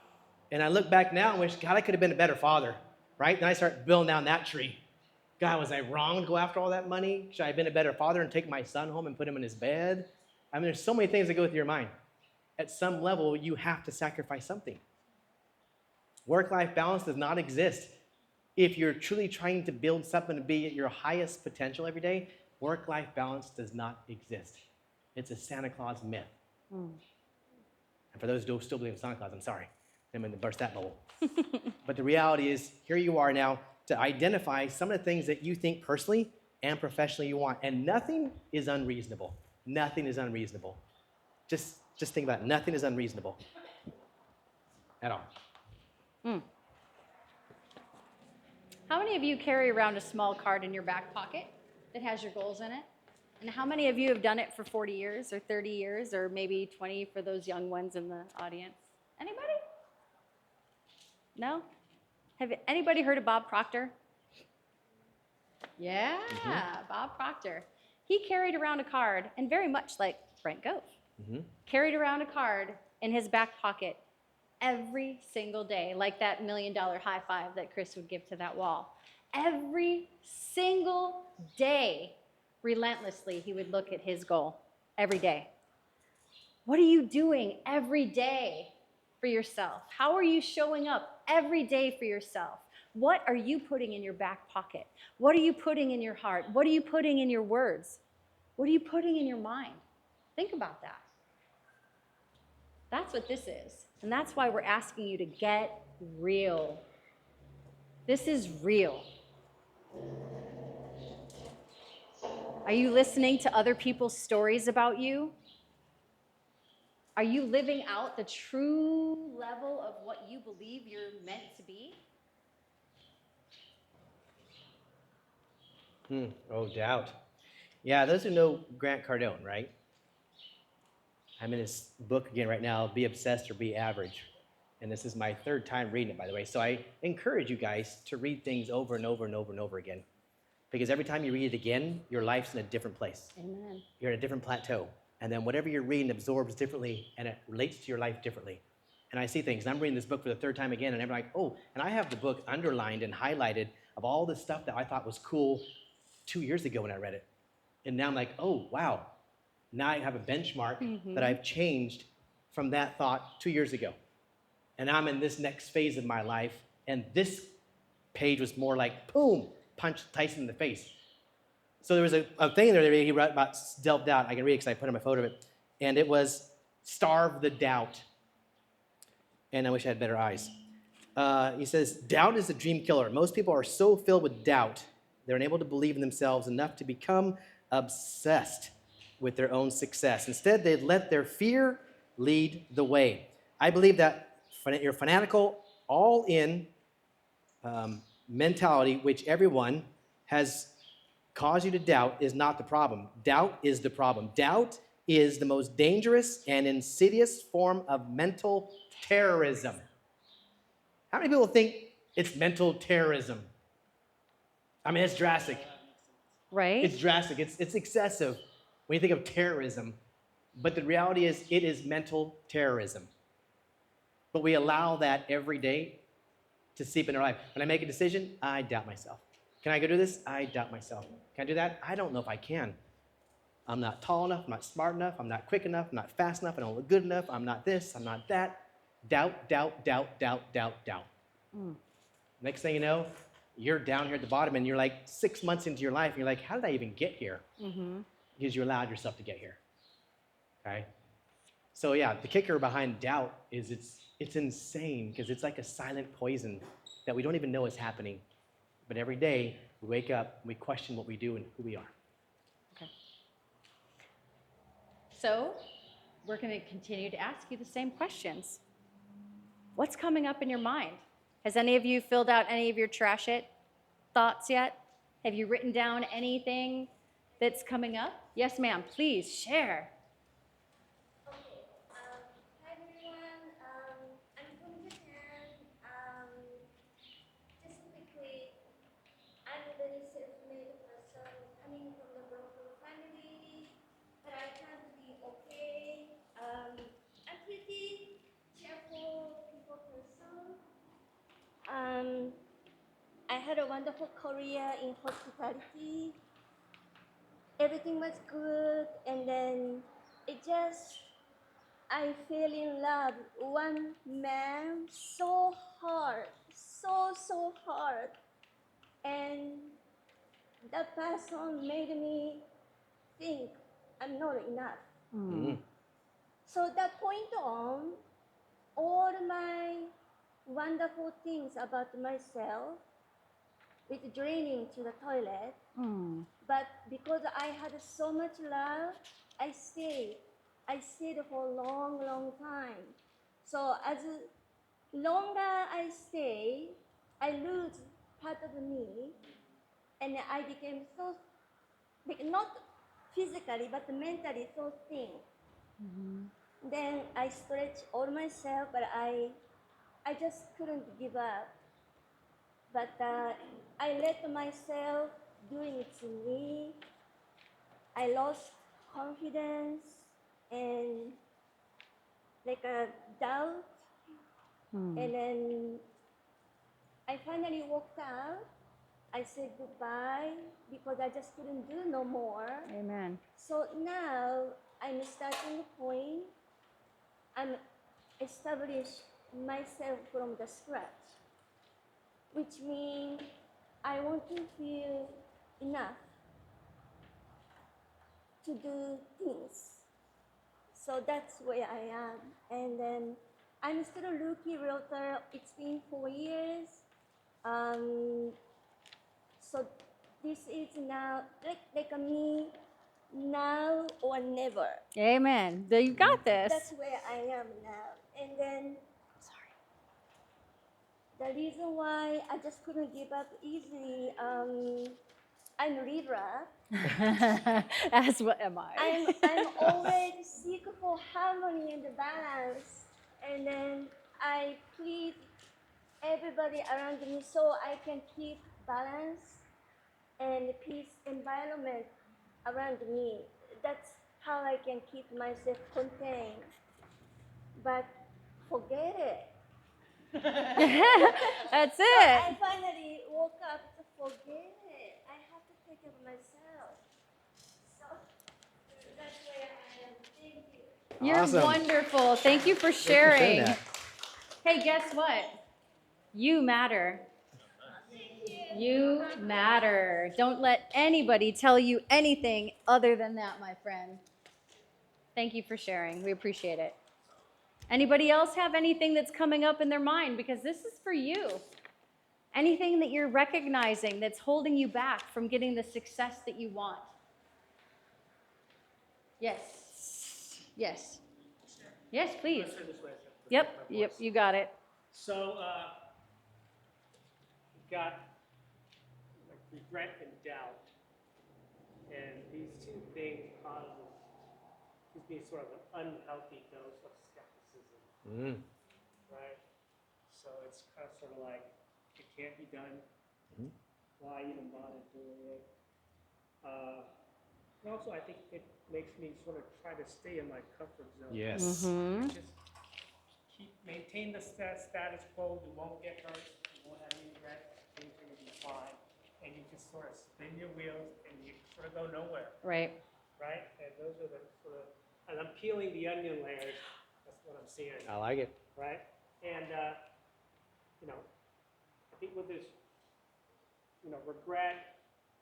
And I look back now and wish, God, I could have been a better father, right? Then I start building down that tree. God, was I wrong to go after all that money? Should I have been a better father and take my son home and put him in his bed? I mean, there's so many things that go through your mind. At some level, you have to sacrifice something. Work-life balance does not exist. If you're truly trying to build something to be at your highest potential every day, work-life balance does not exist. It's a Santa Claus myth. And for those who still believe in Santa Claus, I'm sorry. I'm going to burst that bubble. But the reality is, here you are now to identify some of the things that you think personally and professionally you want. And nothing is unreasonable. Nothing is unreasonable. Just think about it. Nothing is unreasonable at all. How many of you carry around a small card in your back pocket that has your goals in it? And how many of you have done it for 40 years or 30 years or maybe 20 for those young ones in the audience? Anybody? No? Have anybody heard of Bob Proctor? Yeah, Bob Proctor. He carried around a card, and very much like Brent Gove, carried around a card in his back pocket every single day, like that $1 million high five that Chris would give to that wall. Every single day, relentlessly, he would look at his goal every day. What are you doing every day for yourself? How are you showing up every day for yourself? What are you putting in your back pocket? What are you putting in your heart? What are you putting in your words? What are you putting in your mind? Think about that. That's what this is. And that's why we're asking you to get real. This is real. Are you listening to other people's stories about you? Are you living out the true level of what you believe you're meant to be? Oh, doubt. Yeah, those who know Grant Cardone, right? I'm in his book again right now, Be Obsessed or Be Average. And this is my third time reading it, by the way. So I encourage you guys to read things over and over and over and over again. Because every time you read it again, your life's in a different place. Amen. You're in a different plateau. And then whatever you're reading absorbs differently and it relates to your life differently. And I see things, and I'm reading this book for the third time again, and I'm like, oh, and I have the book underlined and highlighted of all the stuff that I thought was cool 2 years ago when I read it. And now I'm like, oh, wow. Now I have a benchmark that I've changed from that thought 2 years ago. And I'm in this next phase of my life, and this page was more like, boom, punch Tyson in the face. So there was a thing there that he wrote about self-doubt. I can read it because I put in my photo of it. And it was starve the doubt. And I wish I had better eyes. He says, doubt is a dream killer. Most people are so filled with doubt, they're unable to believe in themselves enough to become obsessed with their own success. Instead, they let their fear lead the way. I believe that your fanatical, all-in mentality, which everyone has caused you to doubt, is not the problem. Doubt is the problem. Doubt is the most dangerous and insidious form of mental terrorism. How many people think it's mental terrorism? I mean, it's drastic. Right? It's drastic. It's excessive when you think of terrorism. But the reality is, it is mental terrorism. But we allow that every day to seep into our life. When I make a decision, I doubt myself. Can I go do this? I doubt myself. Can I do that? I don't know if I can. I'm not tall enough. I'm not smart enough. I'm not quick enough. I'm not fast enough. I don't look good enough. I'm not this. I'm not that. Doubt, doubt, doubt, doubt, doubt, doubt. Next thing you know, you're down here at the bottom and you're like 6 months into your life and you're like, how did I even get here? Because you allowed yourself to get here. Okay? So yeah, the kicker behind doubt is it's insane because it's like a silent poison that we don't even know is happening. But every day we wake up, we question what we do and who we are. Okay. So, we're going to continue to ask you the same questions. What's coming up in your mind? Has any of you filled out any of your trash it thoughts yet? Have you written down anything that's coming up? Yes, ma'am. Please share. Okay. Hi everyone. I'm from Japan. Just quickly, I'm a very self-made person coming from the broken family, but I try to be okay. I'm pretty cheerful people person. I had a wonderful career in hospitality. Everything was good, and then it just I fell in love one man so hard, so hard, and that person made me think I'm not enough. So that point on, all my wonderful things about myself with draining to the toilet. But because I had so much love, I stayed. I stayed for a long, long time. So as longer I stay, I lose part of me, and I became so, not physically, but mentally so thin. Then I stretched all myself, but I just couldn't give up. But I let myself doing it to me. I lost confidence, and like a doubt, and then I finally walked out. I said goodbye because I just couldn't do no more. Amen. So now I'm starting the point. I'm establish myself from the scratch, which means I want to feel enough to do things. So that's where I am. And then I'm still a rookie realtor. It's been 4 years. So this is now like a me now or never. Amen. You got this. That's where I am now. And then the reason why I just couldn't give up easily, I'm Libra. As what am I? I'm always seek for harmony and balance, and then I please everybody around me so I can keep balance and peace environment around me. That's how I can keep myself contained. But forget it. That's So it. I finally woke up to forget it. I have to take care of myself. So that's where I am. Thank you. You're Awesome. wonderful. Thank you for Thank you for sharing. that. Hey, guess what? You matter. You matter. Don't let anybody tell you anything other than that, my friend. Thank you for sharing. We appreciate it. Anybody else have anything that's coming up in their mind? Because this is for you. Anything that you're recognizing that's holding you back from getting the success that you want. Yes. Yes. Yes, please. Let's turn this way. Yep, you got it. So, got like regret and doubt, and these two things gives me sort of an unhealthy dose of skepticism, right? So it's kind of sort of like it can't be done. Why even bother doing it? And also, I think it makes me sort of try to stay in my comfort zone. Yes. Just maintain the status quo. You won't get hurt. You won't have any regret. Things are gonna be fine, and you just sort of spin your wheels and you sort of go nowhere, Right. right? And those are the sort of, and I'm peeling the onion layers. That's what I'm seeing, I like it. right? And you know, I think with this, regret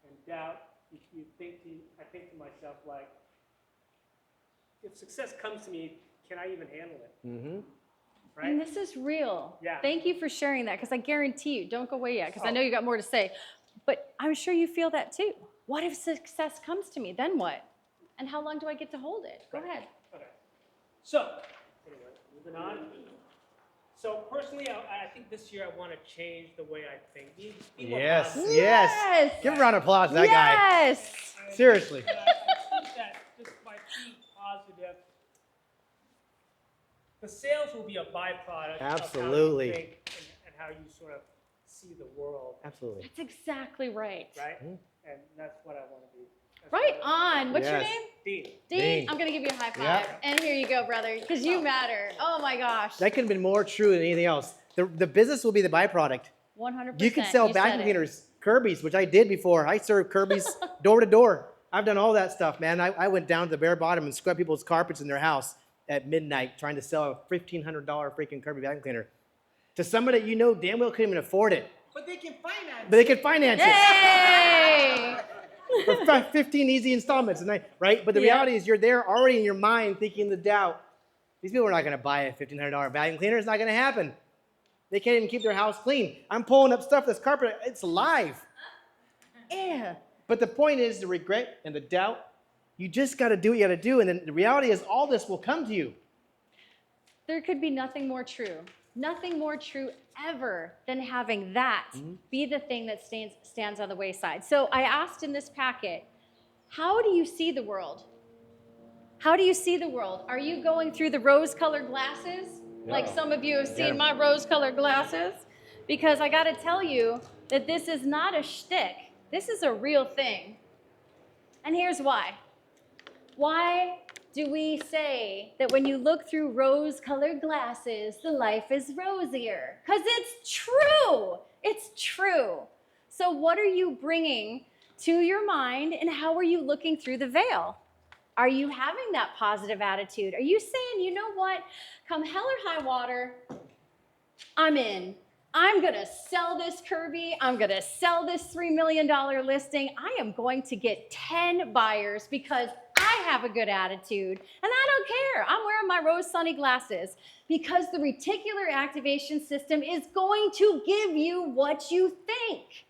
and doubt, I think to myself like, if success comes to me, can I even handle it? Mm-hmm. Right? And this is real. Yeah. Thank you for sharing that, because I guarantee you, don't go away yet, because I Oh. know you got more to say. But I'm sure you feel that too. What if success comes to me? Then what? And how long do I get to hold it? Go Right. ahead. Okay. So, anyway, moving on. So personally, I think this year I want to change the way I think. Be more Yes. positive. Yes. Yes. Give a round of applause to that guy. Yes. Seriously. And I think that just by being positive, the sales will be a byproduct Absolutely. of how you think and how you sort of see the world, Absolutely. That's exactly right. right? And that's what I want to be. That's Right what I wanna on. What's your Yes. name? be. Dean. Dean. I'm going to give you a high five. Yeah. And here you go, brother, because you matter. Oh my gosh. That could have been more true than anything else. The business will be the byproduct. 100%. You can sell said vacuum it. cleaners, Kirby's, which I did before. I served Kirby's door to door. I've done all that stuff, man. I went down to the bare bottom and scrubbed people's carpets in their house at midnight trying to sell a $1,500 freaking Kirby vacuum cleaner to somebody that you know damn well couldn't even afford it. But they can finance. But they could finance it Hey! for 15 easy installments, right? But the Yeah. reality is you're there already in your mind thinking the doubt. These people are not going to buy a $1,500 vacuum cleaner. It's not going to happen. They can't even keep their house clean. I'm pulling up stuff that's carpet. It's alive. Yeah. But the point is the regret and the doubt. You just got to do what you got to do. And then the reality is all this will come to you. There could be nothing more true. Nothing more true ever than having that be the thing that stands on the wayside. So I asked in this packet, how do you see the world? How do you see the world? Are you going through the rose-colored glasses? Like some of you have seen my rose-colored glasses? Because I got to tell you that this is not a shtick. This is a real thing. And here's why. Why Do we say that when you look through rose-colored glasses, the life is rosier? Because it's true. It's true. So what are you bringing to your mind, and how are you looking through the veil? Are you having that positive attitude? Are you saying, you know what, come hell or high water, I'm in. I'm going to sell this Kirby. I'm going to sell this $3 million listing. I am going to get 10 buyers because I have a good attitude. And I don't care. I'm wearing my rose sunny glasses because the reticular activation system is going to give you what you think.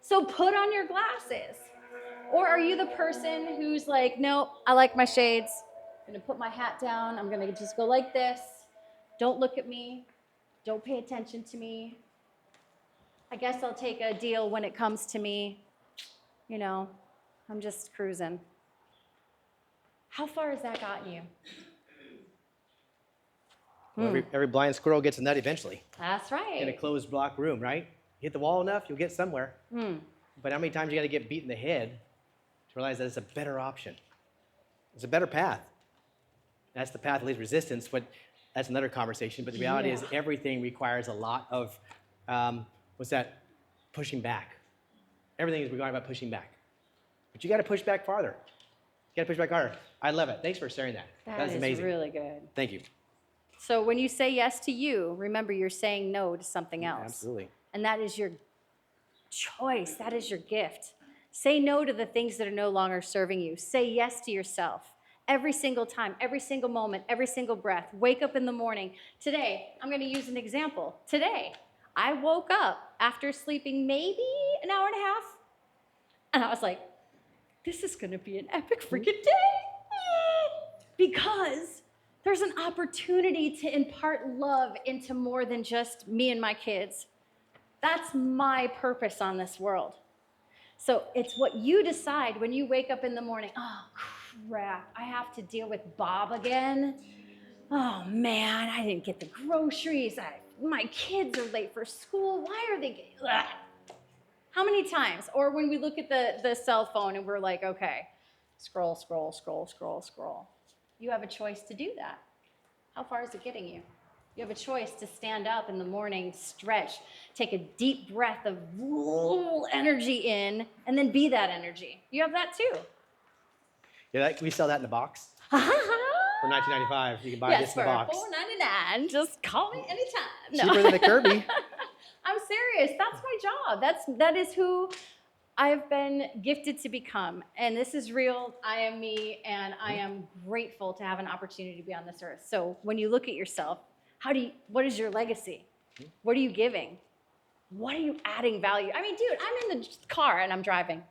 So put on your glasses. Or are you the person who's like, no, I like my shades. I'm going to put my hat down. I'm going to just go like this. Don't look at me. Don't pay attention to me. I guess I'll take a deal when it comes to me. You know, I'm just cruising. How far has that gotten you? Well, every blind squirrel gets a nut eventually. That's right. In a closed block room, right? Hit the wall enough, you'll get somewhere. But how many times you got to get beat in the head to realize that it's a better option? It's a better path. That's the path of least resistance, but that's another conversation. But the reality is everything requires a lot of, pushing back. Everything is regarding about pushing back. But you got to push back farther. You got to push back harder. I love it. Thanks for sharing that. That's amazing. Really good. Thank you. So when you say yes to you, remember you're saying no to something else. Absolutely. And that is your choice. That is your gift. Say no to the things that are no longer serving you. Say yes to yourself. Every single time, every single moment, every single breath. Wake up in the morning. Today, I'm going to use an example. Today, I woke up after sleeping maybe an hour and a half, and I was like, this is going to be an epic freaking day. Because there's an opportunity to impart love into more than just me and my kids. That's my purpose on this world. So it's what you decide when you wake up in the morning. Oh, crap, I have to deal with Bob again. Oh, man, I didn't get the groceries. My kids are late for school. Why are they? Ugh. How many times? Or when we look at the cell phone and we're like, okay, scroll, scroll, scroll, scroll, scroll. You have a choice to do that. How far is it getting you? You have a choice to stand up in the morning, stretch, take a deep breath of energy in, and then be that energy. You have that too. Yeah, we sell that in a box. For $19.95, you can buy this in a box. Yes, for $4.99. Just call me anytime. No. Cheaper than a Kirby. I'm serious. That's my job. That is who I've been gifted to become. And this is real. I am me, and I am grateful to have an opportunity to be on this earth. So when you look at yourself, what is your legacy? What are you giving? What are you adding value? I mean, dude, I'm in the car and I'm driving.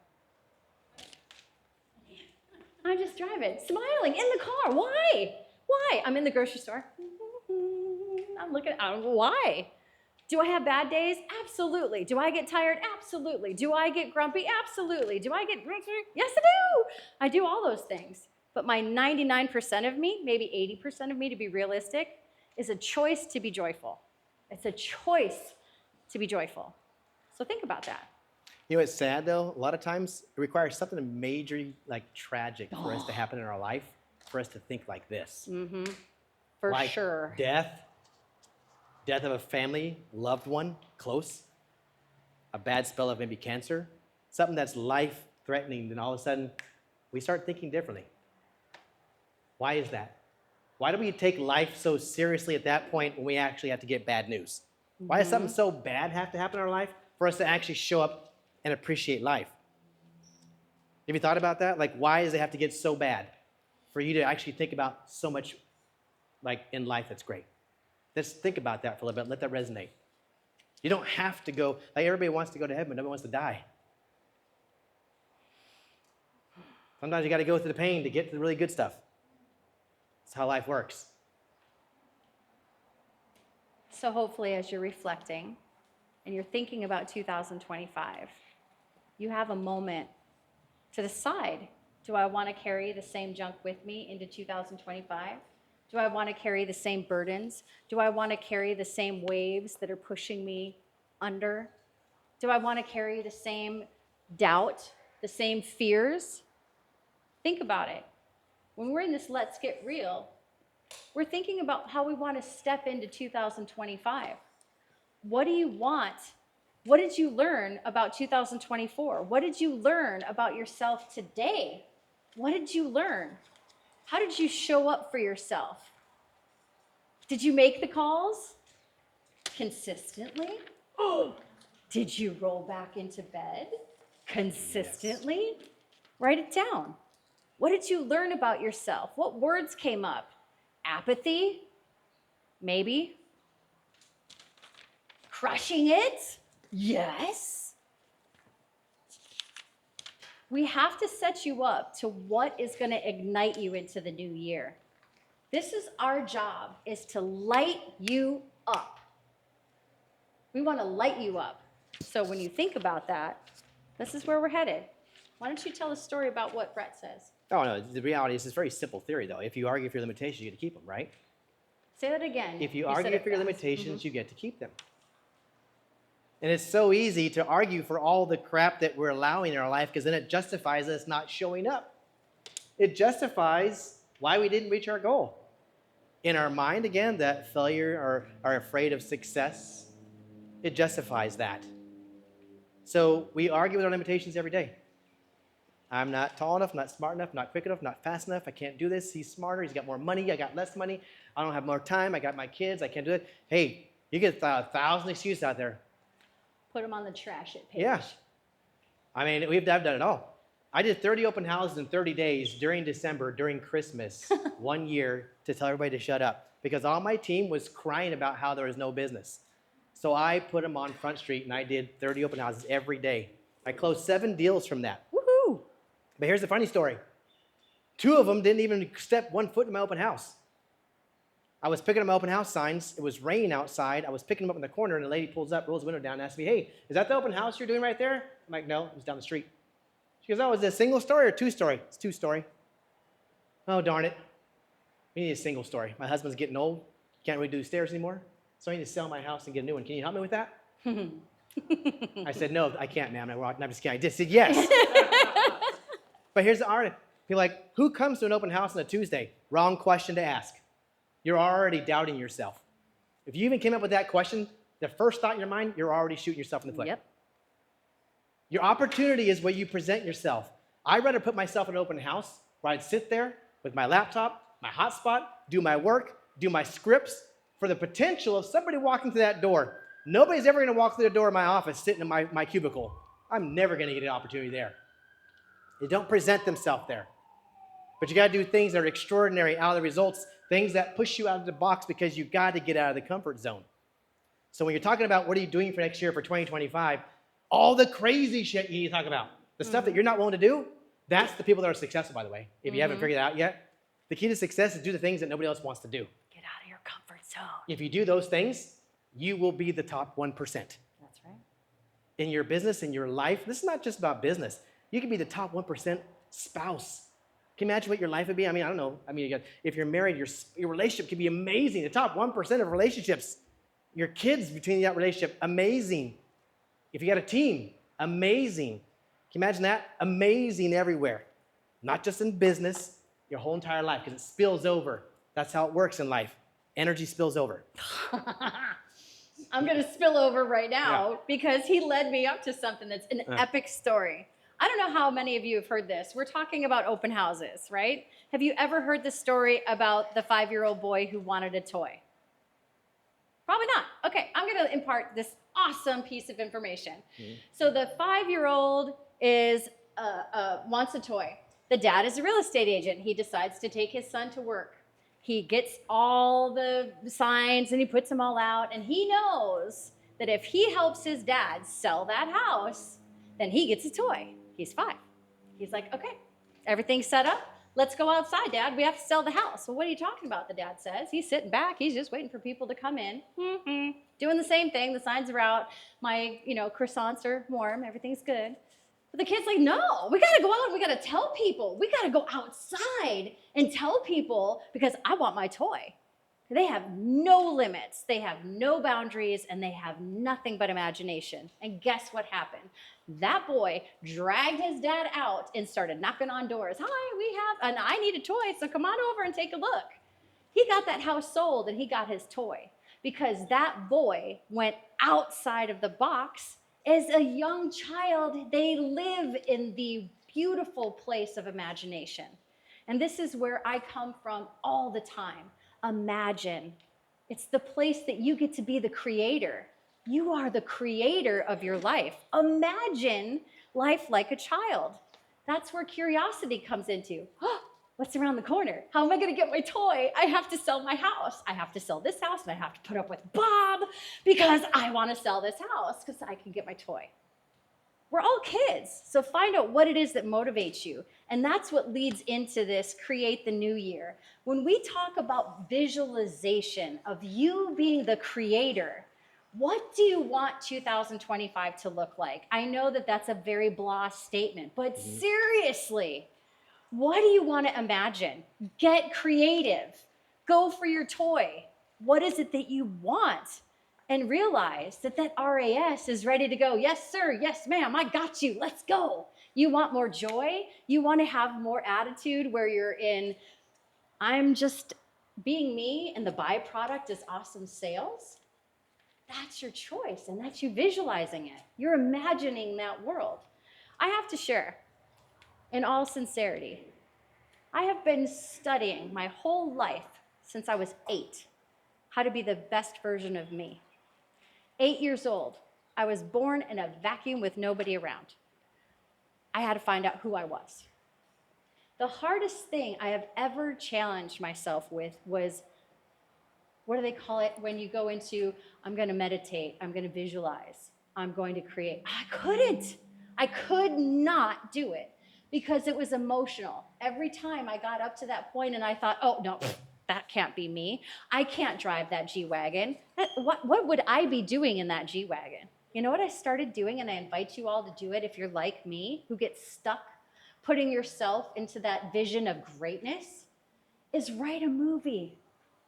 I'm just driving, smiling in the car. Why? Why? I'm in the grocery store. I'm looking, why? Do I have bad days? Absolutely. Do I get tired? Absolutely. Do I get grumpy? Absolutely. Do I get, yes, I do. I do all those things. But my 99% of me, maybe 80% of me to be realistic, is a choice to be joyful. It's a choice to be joyful. So think about that. You know what's sad though? A lot of times it requires something majorly tragic for us to happen in our life, for us to think like this. Mm-hmm. For like sure. Death of a family, loved one, close, a bad spell of maybe cancer, something that's life-threatening, then all of a sudden we start thinking differently. Why is that? Why do we take life so seriously at that point when we actually have to get bad news? Why does something so bad have to happen in our life for us to actually show up and appreciate life? Have you thought about that? Why does it have to get so bad for you to actually think about so much in life that's great? Let's think about that for a little bit. Let that resonate. You don't have to go, everybody wants to go to heaven, but nobody wants to die. Sometimes you got to go through the pain to get to the really good stuff. That's how life works. So hopefully as you're reflecting and you're thinking about 2025, you have a moment to decide, do I want to carry the same junk with me into 2025? Do I want to carry the same burdens? Do I want to carry the same waves that are pushing me under? Do I want to carry the same doubt, the same fears? Think about it. when we're in this Let's Get Real, we're thinking about how we want to step into 2025. What do you want? What did you learn about 2024? What did you learn about yourself today? What did you learn? How did you show up for yourself? Did you make the calls consistently? Oh, did you roll back into bed consistently? Yes. Write it down. What did you learn about yourself? What words came up? Apathy? Maybe. Crushing it? Yes. We have to set you up to what is going to ignite you into the new year. This is our job, is to light you up. We want to light you up. So when you think about that, this is where we're headed. Why don't you tell a story about what Brett says? Oh, no, the reality is it's a very simple theory, though. If you argue for your limitations, you get to keep them, right? Say that again. If you argue for your limitations, you get to keep them. And it's so easy to argue for all the crap that we're allowing in our life because then it justifies us not showing up. It justifies why we didn't reach our goal. In our mind, again, that failure or are afraid of success, it justifies that. So we argue with our limitations every day. I'm not tall enough, not smart enough, not quick enough, not fast enough. I can't do this. He's smarter. He's got more money. I got less money. I don't have more time. I got my kids. I can't do it. Hey, you get 1,000 excuses out there. Put them on the trash it page. Yeah. I mean, I've done it all. I did 30 open houses in 30 days during December, during Christmas, 1 year, to tell everybody to shut up. Because all my team was crying about how there was no business. So I put them on Front Street, and I did 30 open houses every day. I closed 7 deals from that. Woohoo! But here's the funny story. 2 of them didn't even step 1 foot in my open house. I was picking up my open house signs. It was raining outside. I was picking them up in the corner, and the lady pulls up, rolls the window down, and asks me, hey, is that the open house you're doing right there? I'm like, no, it was down the street. She goes, oh, is it a single story or 2-story? It's 2-story. Oh, darn it. We need a single story. My husband's getting old. Can't really do stairs anymore. So I need to sell my house and get a new one. Can you help me with that? I said, no, I can't, ma'am. I'm just kidding. I just said yes. But here's the irony. People are like, who comes to an open house on a Tuesday? Wrong question to ask. You're already doubting yourself. If you even came up with that question, the first thought in your mind, you're already shooting yourself in the foot. Yep. Your opportunity is where you present yourself. I'd rather put myself in an open house where I'd sit there with my laptop, my hotspot, do my work, do my scripts for the potential of somebody walking through that door. Nobody's ever going to walk through the door of my office sitting in my cubicle. I'm never going to get an opportunity there. They don't present themselves there. But you got to do things that are extraordinary out of the results, things that push you out of the box because you got to get out of the comfort zone. So when you're talking about what are you doing for next year for 2025, all the crazy shit you need to talk about, the stuff that you're not willing to do, that's the people that are successful, by the way. If you haven't figured it out yet, the key to success is do the things that nobody else wants to do. Get out of your comfort zone. If you do those things, you will be the top 1%. That's right. In your business, in your life, this is not just about business. You can be the top 1% spouse. Can you imagine what your life would be? I mean, I don't know. I mean, if you're married, your relationship can be amazing. The top 1% of relationships, your kids between that relationship, amazing. If you got a team, amazing. Can you imagine that? Amazing everywhere. Not just in business, your whole entire life, because it spills over. That's how it works in life. Energy spills over. I'm going to spill over right now because he led me up to something that's an epic story. I don't know how many of you have heard this. We're talking about open houses, right? Have you ever heard the story about the 5-year-old boy who wanted a toy? Probably not. Okay, I'm going to impart this awesome piece of information. So the 5-year-old wants a toy. The dad is a real estate agent. He decides to take his son to work. He gets all the signs and he puts them all out, and he knows that if he helps his dad sell that house, then he gets a toy. He's 5. He's like, okay, everything's set up. Let's go outside, Dad. We have to sell the house. Well, what are you talking about, the dad says. He's sitting back. He's just waiting for people to come in. Doing the same thing. The signs are out. My, croissants are warm. Everything's good. But the kid's like, no, we got to go out. We got to tell people. We got to go outside and tell people because I want my toy. They have no limits, they have no boundaries, and they have nothing but imagination. And guess what happened? That boy dragged his dad out and started knocking on doors. Hi, we have, and I need a toy, so come on over and take a look. He got that house sold and he got his toy because that boy went outside of the box. As a young child, they live in the beautiful place of imagination. And this is where I come from all the time. Imagine. It's the place that you get to be the creator. You are the creator of your life. Imagine life like a child. That's where curiosity comes into. Oh, what's around the corner? How am I going to get my toy? I have to sell my house. I have to sell this house, and I have to put up with Bob because I want to sell this house because I can get my toy. We're all kids, so find out what it is that motivates you. And that's what leads into this Create the New Year. When we talk about visualization of you being the creator, what do you want 2025 to look like? I know that that's a very blah statement, but seriously, what do you want to imagine? Get creative. Go for your toy. What is it that you want? And realize that that RAS is ready to go. Yes, sir. Yes, ma'am. I got you. Let's go. You want more joy? You want to have more attitude where you're in, I'm just being me and the byproduct is awesome sales? That's your choice, and that's you visualizing it. You're imagining that world. I have to share, in all sincerity, I have been studying my whole life since I was 8 how to be the best version of me. 8 years old, I was born in a vacuum with nobody around. I had to find out who I was. The hardest thing I have ever challenged myself with was, what do they call it when you go into, I'm going to meditate, I'm going to visualize, I'm going to create. I could not do it because it was emotional. Every time I got up to that point and I thought, oh, no, that can't be me. I can't drive that G-Wagon. What would I be doing in that G-Wagon? You know what I started doing, and I invite you all to do it if you're like me, who gets stuck putting yourself into that vision of greatness, is write a movie.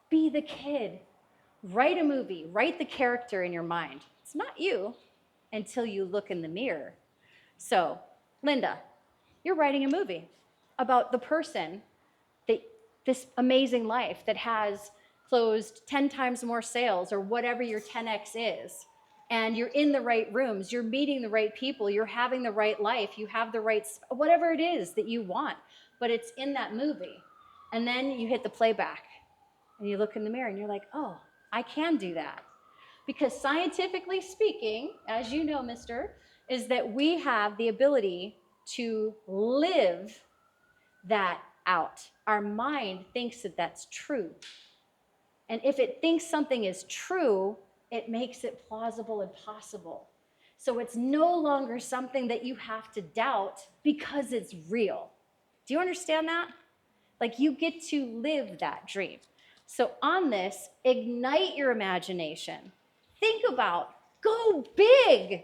Be the kid. Write a movie. Write the character in your mind. It's not you until you look in the mirror. So, Linda, you're writing a movie about the person that this amazing life that has closed 10 times more sales or whatever your 10x is. And you're in the right rooms, you're meeting the right people, you're having the right life, you have the right, whatever it is that you want, but it's in that movie. And then you hit the playback and you look in the mirror and you're like, oh, I can do that. Because scientifically speaking, as you know, mister, is that we have the ability to live that out. Our mind thinks that that's true. And if it thinks something is true, it makes it plausible and possible. So it's no longer something that you have to doubt because it's real. Do you understand that? Like, you get to live that dream. So on this, ignite your imagination. Think about, go big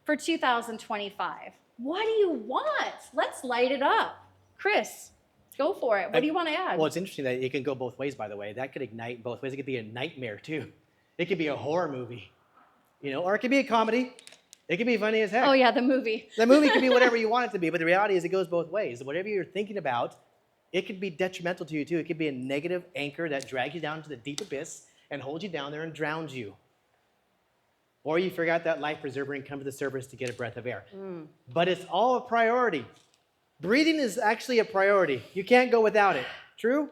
for 2025. What do you want? Let's light it up. Chris, go for it. What do you want to add? Well, it's interesting that it can go both ways, by the way. That could ignite both ways. It could be a nightmare, too. It could be a horror movie, or it could be a comedy. It could be funny as heck. Oh, yeah, the movie. The movie could be whatever you want it to be, but the reality is it goes both ways. Whatever you're thinking about, it could be detrimental to you, too. It could be a negative anchor that drags you down to the deep abyss and holds you down there and drowns you. Or you forgot that life preserver and come to the surface to get a breath of air. But it's all a priority. Breathing is actually a priority. You can't go without it. True?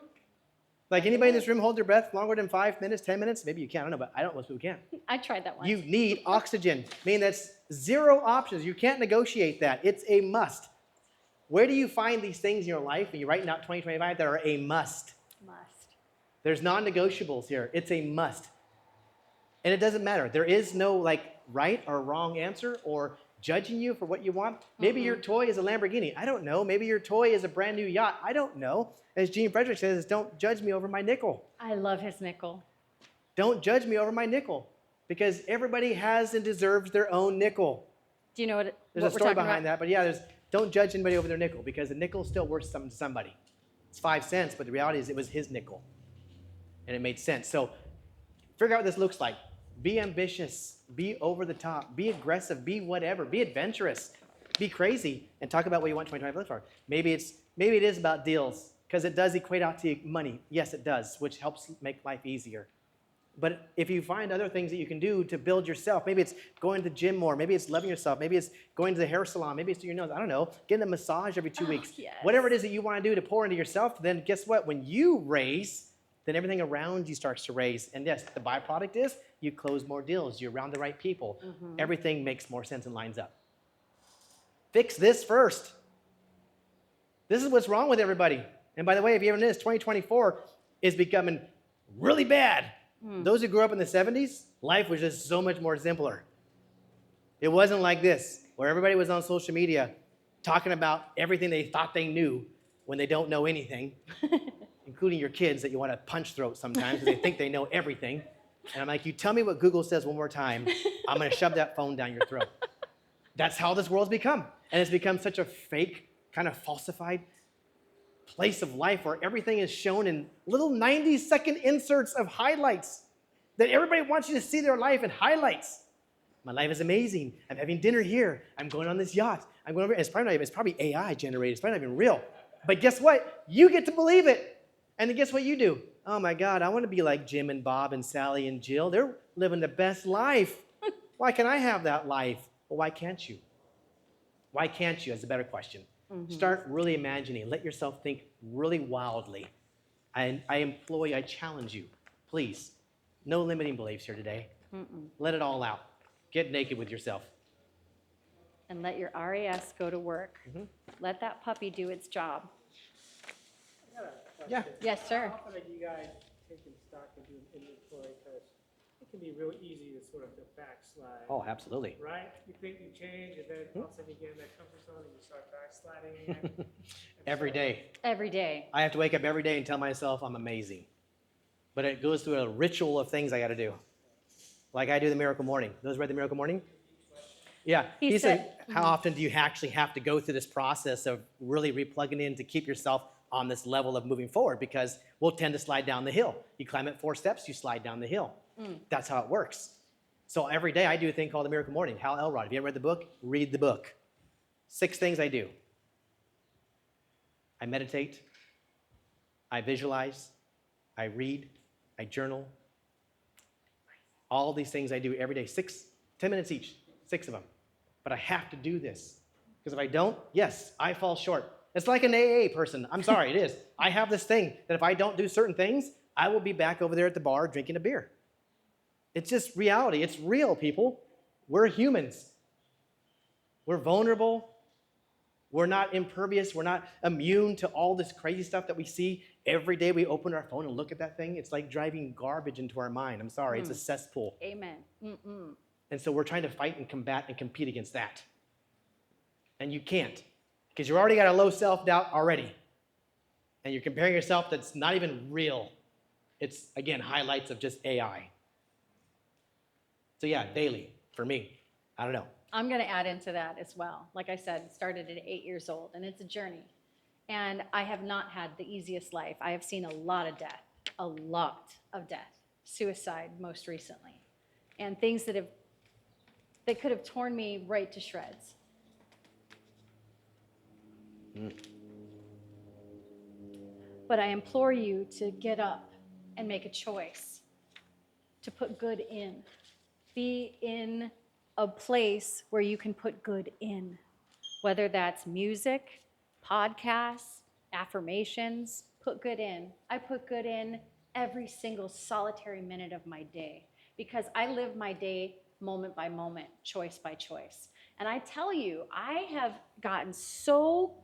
Like, anybody in this room hold their breath longer than 5 minutes, 10 minutes? Maybe you can. I don't know, but I don't know most people can. I tried that once. You need oxygen. I mean, that's 0 options. You can't negotiate that. It's a must. Where do you find these things in your life when you're writing out 2025 that are a must? There's non-negotiables here. It's a must. And it doesn't matter. There is no right or wrong answer or judging you for what you want. Maybe your toy is a Lamborghini. I don't know. Maybe your toy is a brand new yacht. I don't know. As Gene Frederick says, don't judge me over my nickel. I love his nickel. Don't judge me over my nickel, because everybody has and deserves their own nickel. Do you know what There's a story behind that, but yeah, don't judge anybody over their nickel, because the nickel's still worth something to somebody. It's 5 cents, but the reality is it was his nickel. And it made sense. So figure out what this looks like. Be ambitious, be over the top, be aggressive, be whatever, be adventurous, be crazy, and talk about what you want 2025 to look for. Maybe it is about deals, because it does equate out to money. Yes, it does, which helps make life easier. But if you find other things that you can do to build yourself, maybe it's going to the gym more, maybe it's loving yourself, maybe it's going to the hair salon, maybe it's doing your nose, I don't know, getting a massage every 2 weeks. Yes. Whatever it is that you want to do to pour into yourself, then guess what? When you raise, then everything around you starts to raise. And yes, the byproduct is you close more deals, you're around the right people. Everything makes more sense and lines up. Fix this first. This is what's wrong with everybody. And by the way, if you ever notice, 2024 is becoming really bad. Those who grew up in the 70s, life was just so much more simpler. It wasn't like this, where everybody was on social media talking about everything they thought they knew when they don't know anything, including your kids that you want to punch throat sometimes because they think they know everything. And I'm like, you tell me what Google says one more time, I'm going to shove that phone down your throat. That's how this world's become. And it's become such a fake, kind of falsified place of life where everything is shown in little 90-second inserts of highlights that everybody wants you to see their life in highlights. My life is amazing. I'm having dinner here. I'm going on this yacht. I'm going over. It's probably AI generated. It's probably not even real. But guess what? You get to believe it. And then guess what you do? Oh my God, I want to be like Jim and Bob and Sally and Jill. They're living the best life. Why can I have that life? Well, why can't you? Why can't you? That's a better question. Start really imagining. Let yourself think really wildly. I implore you, I challenge you, please. No limiting beliefs here today. Let it all out. Get naked with yourself. And let your RAS go to work. Let that puppy do its job. I got a question. Yeah. Yes, sir. How often are you guys taking stock and doing inventory? Because it can be real easy to sort of backslide. Oh, absolutely. Right? You think you change, and then all of a sudden you get in that comfort zone and you start backsliding again. Every day. Every day. I have to wake up every day and tell myself I'm amazing. But it goes through a ritual of things I got to do. Like I do the Miracle Morning. Those read the Miracle Morning? Yeah. He said, how often do you actually have to go through this process of really replugging in to keep yourself on this level of moving forward? Because we'll tend to slide down the hill. You climb it 4 steps, you slide down the hill. That's how it works. So every day I do a thing called the Miracle Morning. Hal Elrod. If you haven't read the book, read the book. 6 things I do. I meditate. I visualize. I read. I journal. All these things I do every day. 10 minutes each. 6 of them. But I have to do this. Because if I don't, yes, I fall short. It's like an AA person. I'm sorry, it is. I have this thing that if I don't do certain things, I will be back over there at the bar drinking a beer. It's just reality. It's real, people. We're humans. We're vulnerable. We're not impervious. We're not immune to all this crazy stuff that we see. Every day we open our phone and look at that thing. It's like driving garbage into our mind. I'm sorry. It's a cesspool. Amen. And so we're trying to fight and combat and compete against that. And you can't, because you already got a low self-doubt already. And you're comparing yourself that's not even real. It's, again, highlights of just AI. So yeah, daily, for me. I don't know. I'm going to add into that as well. Like I said, it started at 8 years old, and it's a journey. And I have not had the easiest life. I have seen a lot of death, suicide most recently, and things that could have torn me right to shreds. But I implore you to get up and make a choice, to put good in. Be in a place where you can put good in, whether that's music, podcasts, affirmations. Put good in. I put good in every single solitary minute of my day because I live my day moment by moment, choice by choice. And I tell you, I have gotten so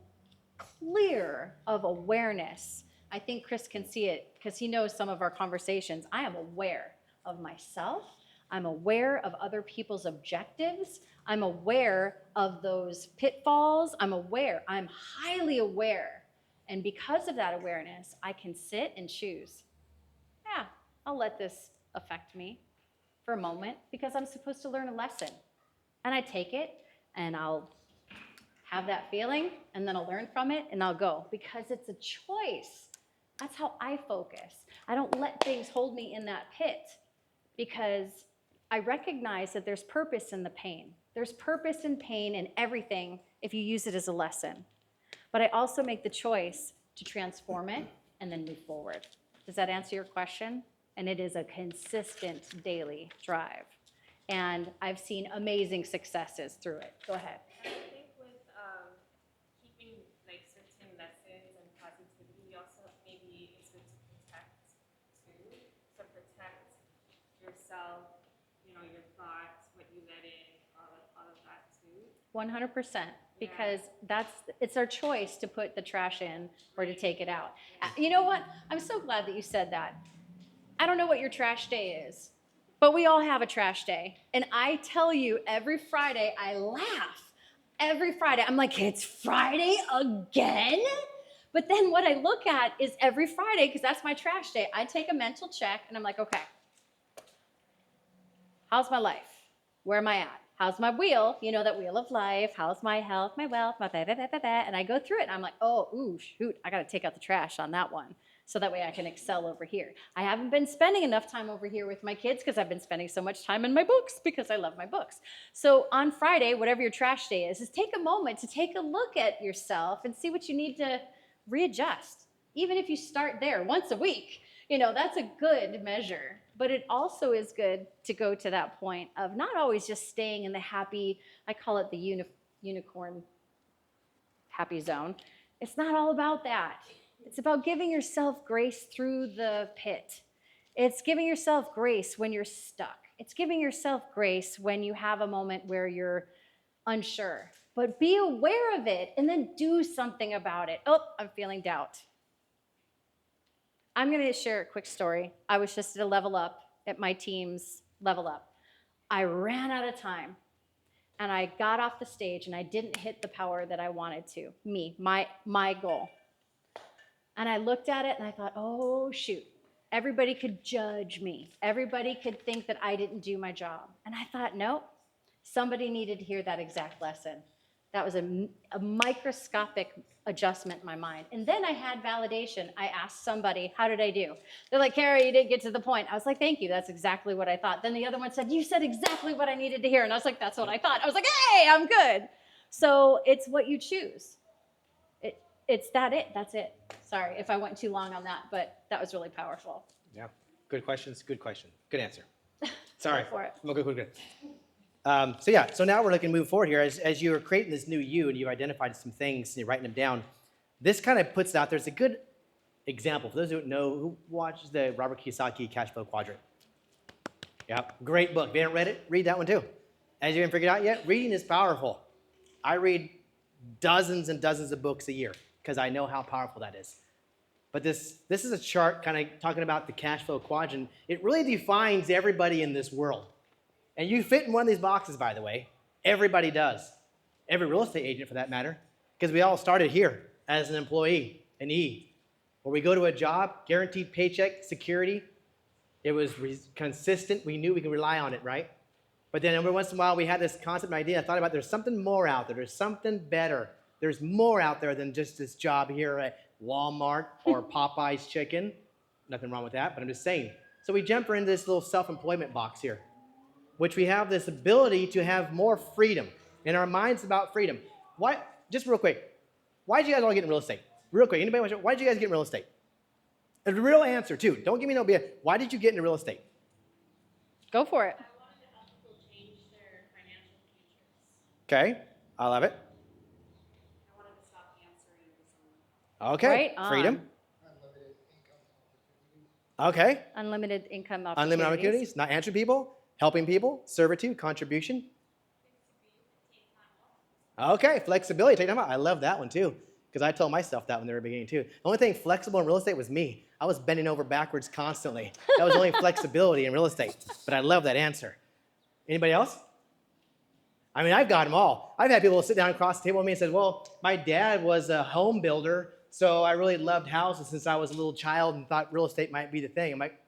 clear of awareness. I think Chris can see it because he knows some of our conversations. I am aware of myself. I'm aware of other people's objectives. I'm aware of those pitfalls. I'm highly aware. And because of that awareness, I can sit and choose. Yeah, I'll let this affect me for a moment because I'm supposed to learn a lesson. And I take it and I'll have that feeling and then I'll learn from it and I'll go because it's a choice. That's how I focus. I don't let things hold me in that pit because I recognize that there's purpose in the pain. There's purpose in pain in everything if you use it as a lesson. But I also make the choice to transform it and then move forward. Does that answer your question? And it is a consistent daily drive. And I've seen amazing successes through it. Go ahead. And I think with keeping like certain lessons and positivity, also maybe it's good to protect too. To protect yourself, you know, your thoughts, what you let in, all of that too. 100%, because it's our choice to put the trash in or to take it out. You know what? I'm so glad that you said that. I don't know what your trash day is, but we all have a trash day. And I tell you, every Friday, I laugh. Every Friday, I'm like, it's Friday again? But then what I look at is every Friday, because that's my trash day, I take a mental check and I'm like, okay, how's my life? Where am I at? How's my wheel? You know, that wheel of life. How's my health, my wealth, my da-da-da-da-da. And I go through it and I'm like, oh, ooh, shoot, I got to take out the trash on that one. So that way I can excel over here. I haven't been spending enough time over here with my kids because I've been spending so much time in my books because I love my books. So on Friday, whatever your trash day is take a moment to take a look at yourself and see what you need to readjust. Even if you start there once a week, you know, that's a good measure. But it also is good to go to that point of not always just staying in the happy, I call it the unicorn happy zone. It's not all about that. It's about giving yourself grace through the pit. It's giving yourself grace when you're stuck. It's giving yourself grace when you have a moment where you're unsure. But be aware of it and then do something about it. Oh, I'm feeling doubt. I'm going to share a quick story. I was just at a level up at my team's level up. I ran out of time and I got off the stage and I didn't hit the power that I wanted to. My goal. And I looked at it and I thought, oh, shoot. Everybody could judge me. Everybody could think that I didn't do my job. And I thought, no, somebody needed to hear that exact lesson. That was a microscopic adjustment in my mind. And then I had validation. I asked somebody, how did I do? They're like, Carrie, you didn't get to the point. I was like, thank you. That's exactly what I thought. Then the other one said, you said exactly what I needed to hear. And I was like, that's what I thought. I was like, hey, I'm good. So it's what you choose. That's it. Sorry if I went too long on that, but that was really powerful. Yeah, good questions, good question. Good answer. Sorry. Go for it. Good. So now we're looking to move forward here. As you're creating this new you and you've identified some things and you're writing them down, this kind of puts out, there's a good example. For those who don't know, who watches the Robert Kiyosaki Cash Flow Quadrant? Yeah, great book. If you haven't read it, read that one too. As you haven't figured out yet, reading is powerful. I read dozens and dozens of books a year because I know how powerful that is. But this is a chart kind of talking about the cash flow quadrant. It really defines everybody in this world. And you fit in one of these boxes, by the way. Everybody does. Every real estate agent, for that matter. Because we all started here as an employee, an E. Where we go to a job, guaranteed paycheck, security. It was consistent. We knew we could rely on it, right? But then every once in a while, we had this concept and idea. I thought about there's something more out there. There's something better. There's more out there than just this job here at Walmart or Popeye's Chicken. Nothing wrong with that, but I'm just saying. So we jump into this little self-employment box here, which we have this ability to have more freedom. In our minds about freedom. Why? Just real quick. Why did you guys all get in real estate? Real quick. Anybody? Why did you guys get in real estate? A real answer, too. Don't give me no BS. Why did you get into real estate? Go for it. I wanted to help people change their financial futures. Okay. I love it. I wanted to stop answering to someone. Okay. Right on. Freedom. Okay. Unlimited income opportunities. Unlimited opportunities. Not answering people. Helping people. Servitude. Contribution. Okay. Flexibility. Take time out. I love that one, too. Because I told myself that when they were beginning, too. The only thing flexible in real estate was me. I was bending over backwards constantly. That was only flexibility in real estate. But I love that answer. Anybody else? I mean, I've got them all. I've had people sit down across the table with me and say, well, my dad was a home builder, so I really loved houses since I was a little child and thought real estate might be the thing. I'm like,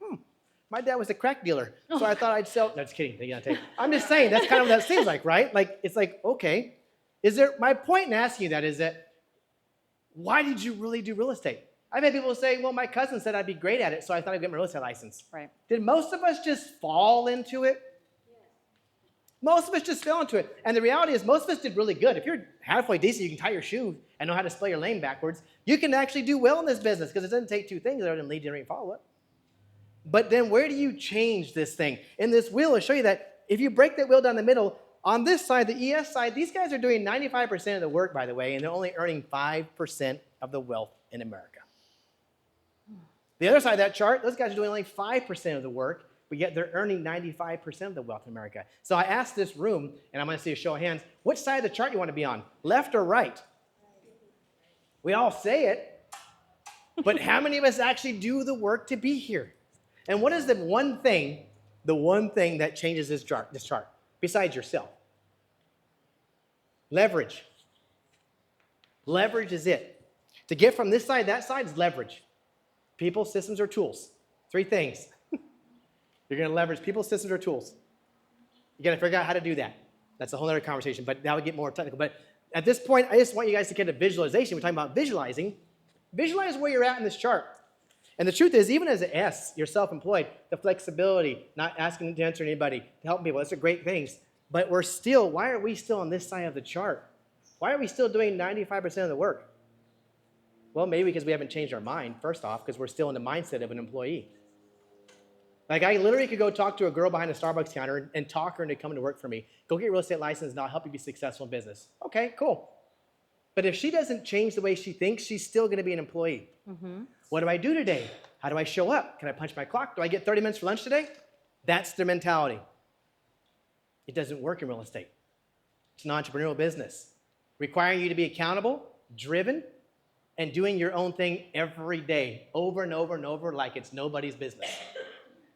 my dad was a crack dealer, so I thought I'd sell. No, just kidding. I'm just saying, that's kind of what that seems like, right? Like, it's like, okay. My point in asking you that is that, why did you really do real estate? I've had people say, well, my cousin said I'd be great at it, so I thought I'd get my real estate license. Right. Did most of us just fall into it? Most of us just fell into it. And the reality is most of us did really good. If you're halfway decent, you can tie your shoe and know how to display your lane backwards, you can actually do well in this business because it doesn't take two things other than lead generate follow-up. But then where do you change this thing? In this wheel, I'll show you that if you break that wheel down the middle, on this side, the ES side, these guys are doing 95% of the work, by the way, and they're only earning 5% of the wealth in America. The other side of that chart, those guys are doing only 5% of the work, but yet they're earning 95% of the wealth in America. So I asked this room, and I'm going to see a show of hands, which side of the chart you want to be on, left or right? We all say it, but how many of us actually do the work to be here? And what is the one thing that changes this chart besides yourself? Leverage. Leverage is it. To get from this side to that side is leverage. People, systems, or tools. 3 things. You're going to leverage people, systems, or tools. You got to figure out how to do that. That's a whole other conversation, but now we get more technical. But at this point, I just want you guys to get a visualization. We're talking about visualizing. Visualize where you're at in this chart. And the truth is, even as an S, you're self-employed, the flexibility, not asking to answer anybody, to help people, those are great things. But why are we still on this side of the chart? Why are we still doing 95% of the work? Well, maybe because we haven't changed our mind, first off, because we're still in the mindset of an employee. Like, I literally could go talk to a girl behind a Starbucks counter and talk her into coming to work for me. Go get a real estate license, and I'll help you be successful in business. Okay, cool. But if she doesn't change the way she thinks, she's still going to be an employee. Mm-hmm. What do I do today? How do I show up? Can I punch my clock? Do I get 30 minutes for lunch today? That's their mentality. It doesn't work in real estate. It's an entrepreneurial business, requiring you to be accountable, driven, and doing your own thing every day, over and over and over, like it's nobody's business.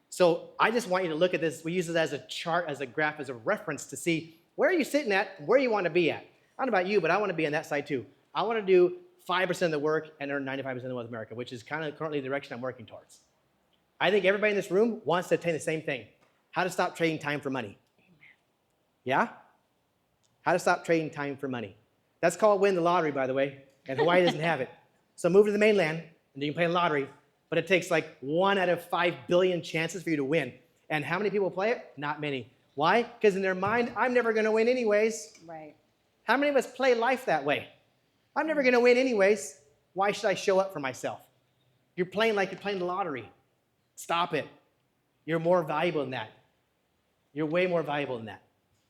So I just want you to look at this. We use it as a chart, as a graph, as a reference to see where are you sitting at, where you want to be at. I don't know about you, but I want to be on that side too. I want to do 5% of the work and earn 95% of the wealth of America, which is kind of currently the direction I'm working towards. I think everybody in this room wants to attain the same thing. How to stop trading time for money. Yeah? How to stop trading time for money. That's called win the lottery, by the way, and Hawaii doesn't have it. So move to the mainland, and you can play the lottery, but it takes like 1 out of 5 billion chances for you to win. And how many people play it? Not many. Why? Because in their mind, I'm never going to win anyways. Right. How many of us play life that way? I'm never going to win anyways. Why should I show up for myself? You're playing like you're playing the lottery. Stop it. You're more valuable than that. You're way more valuable than that.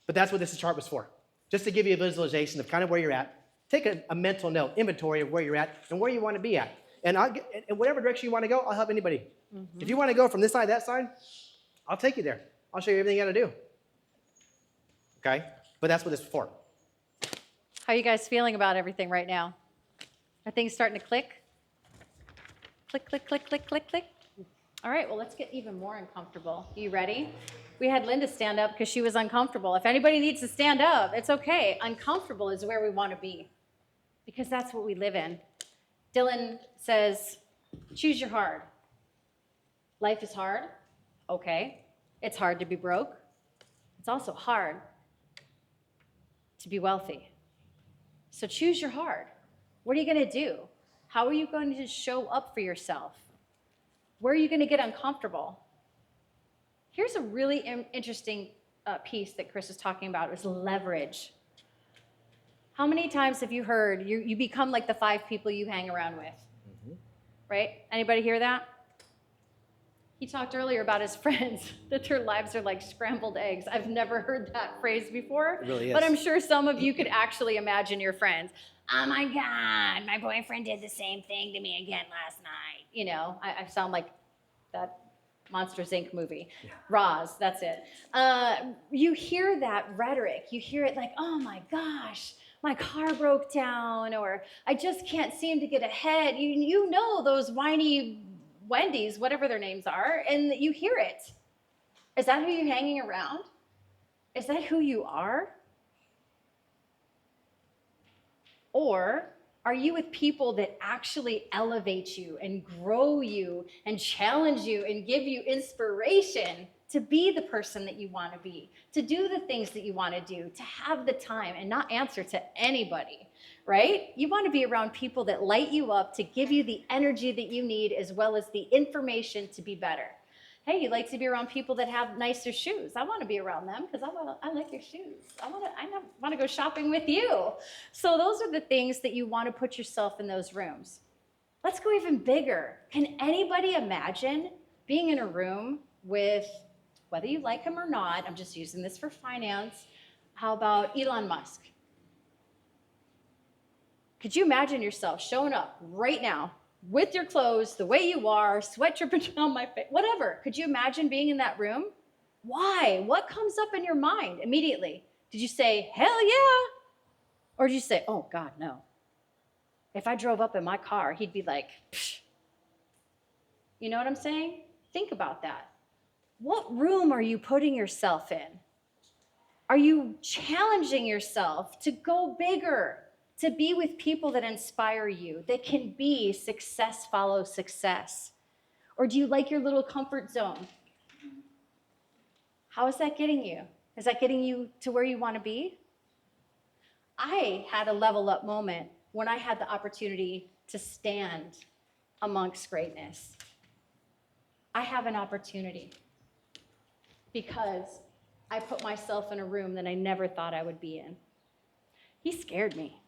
But that's what this chart was for. Just to give you a visualization of kind of where you're at. Take a mental note, inventory of where you're at and where you want to be at. And in whatever direction you want to go, I'll help anybody. Mm-hmm. If you want to go from this side to that side, I'll take you there. I'll show you everything you got to do. Okay? But that's what this is for. How are you guys feeling about everything right now? Are things starting to click? Click, click, click, click, click, click. All right, well, let's get even more uncomfortable. You ready? We had Linda stand up because she was uncomfortable. If anybody needs to stand up, it's okay. Uncomfortable is where we want to be because that's what we live in. Dylan says, choose your hard. Life is hard. Okay. It's hard to be broke. It's also hard to be wealthy. So choose your hard. What are you going to do? How are you going to show up for yourself? Where are you going to get uncomfortable? Here's a really interesting piece that Chris was talking about, is leverage. How many times have you heard you become like the 5 people you hang around with? Mm-hmm. Right? Anybody hear that? He talked earlier about his friends, that their lives are like scrambled eggs. I've never heard that phrase before. It really is. But I'm sure some of you could actually imagine your friends. Oh my God, my boyfriend did the same thing to me again last night. You know, I sound like that Monsters, Inc. movie. Yeah. Roz, that's it. You hear that rhetoric. You hear it like, oh my gosh, my car broke down, or I just can't seem to get ahead. You know those whiny Wendy's, whatever their names are, and you hear it. Is that who you're hanging around? Is that who you are? Or are you with people that actually elevate you and grow you and challenge you and give you inspiration to be the person that you want to be, to do the things that you want to do, to have the time and not answer to anybody, right? You want to be around people that light you up, to give you the energy that you need, as well as the information to be better. Hey, you like to be around people that have nicer shoes. I want to be around them because I like your shoes. I want to go shopping with you. So those are the things that you want to put yourself in those rooms. Let's go even bigger. Can anybody imagine being in a room with, whether you like him or not, I'm just using this for finance, how about Elon Musk? Could you imagine yourself showing up right now with your clothes, the way you are, sweat dripping down my face, whatever? Could you imagine being in that room? Why? What comes up in your mind immediately? Did you say, hell yeah? Or did you say, oh God, no? If I drove up in my car, he'd be like, psh. You know what I'm saying? Think about that. What room are you putting yourself in? Are you challenging yourself to go bigger, to be with people that inspire you, that can be success follows success? Or do you like your little comfort zone? How is that getting you? Is that getting you to where you want to be? I had a level up moment when I had the opportunity to stand amongst greatness. I have an opportunity because I put myself in a room that I never thought I would be in. He scared me.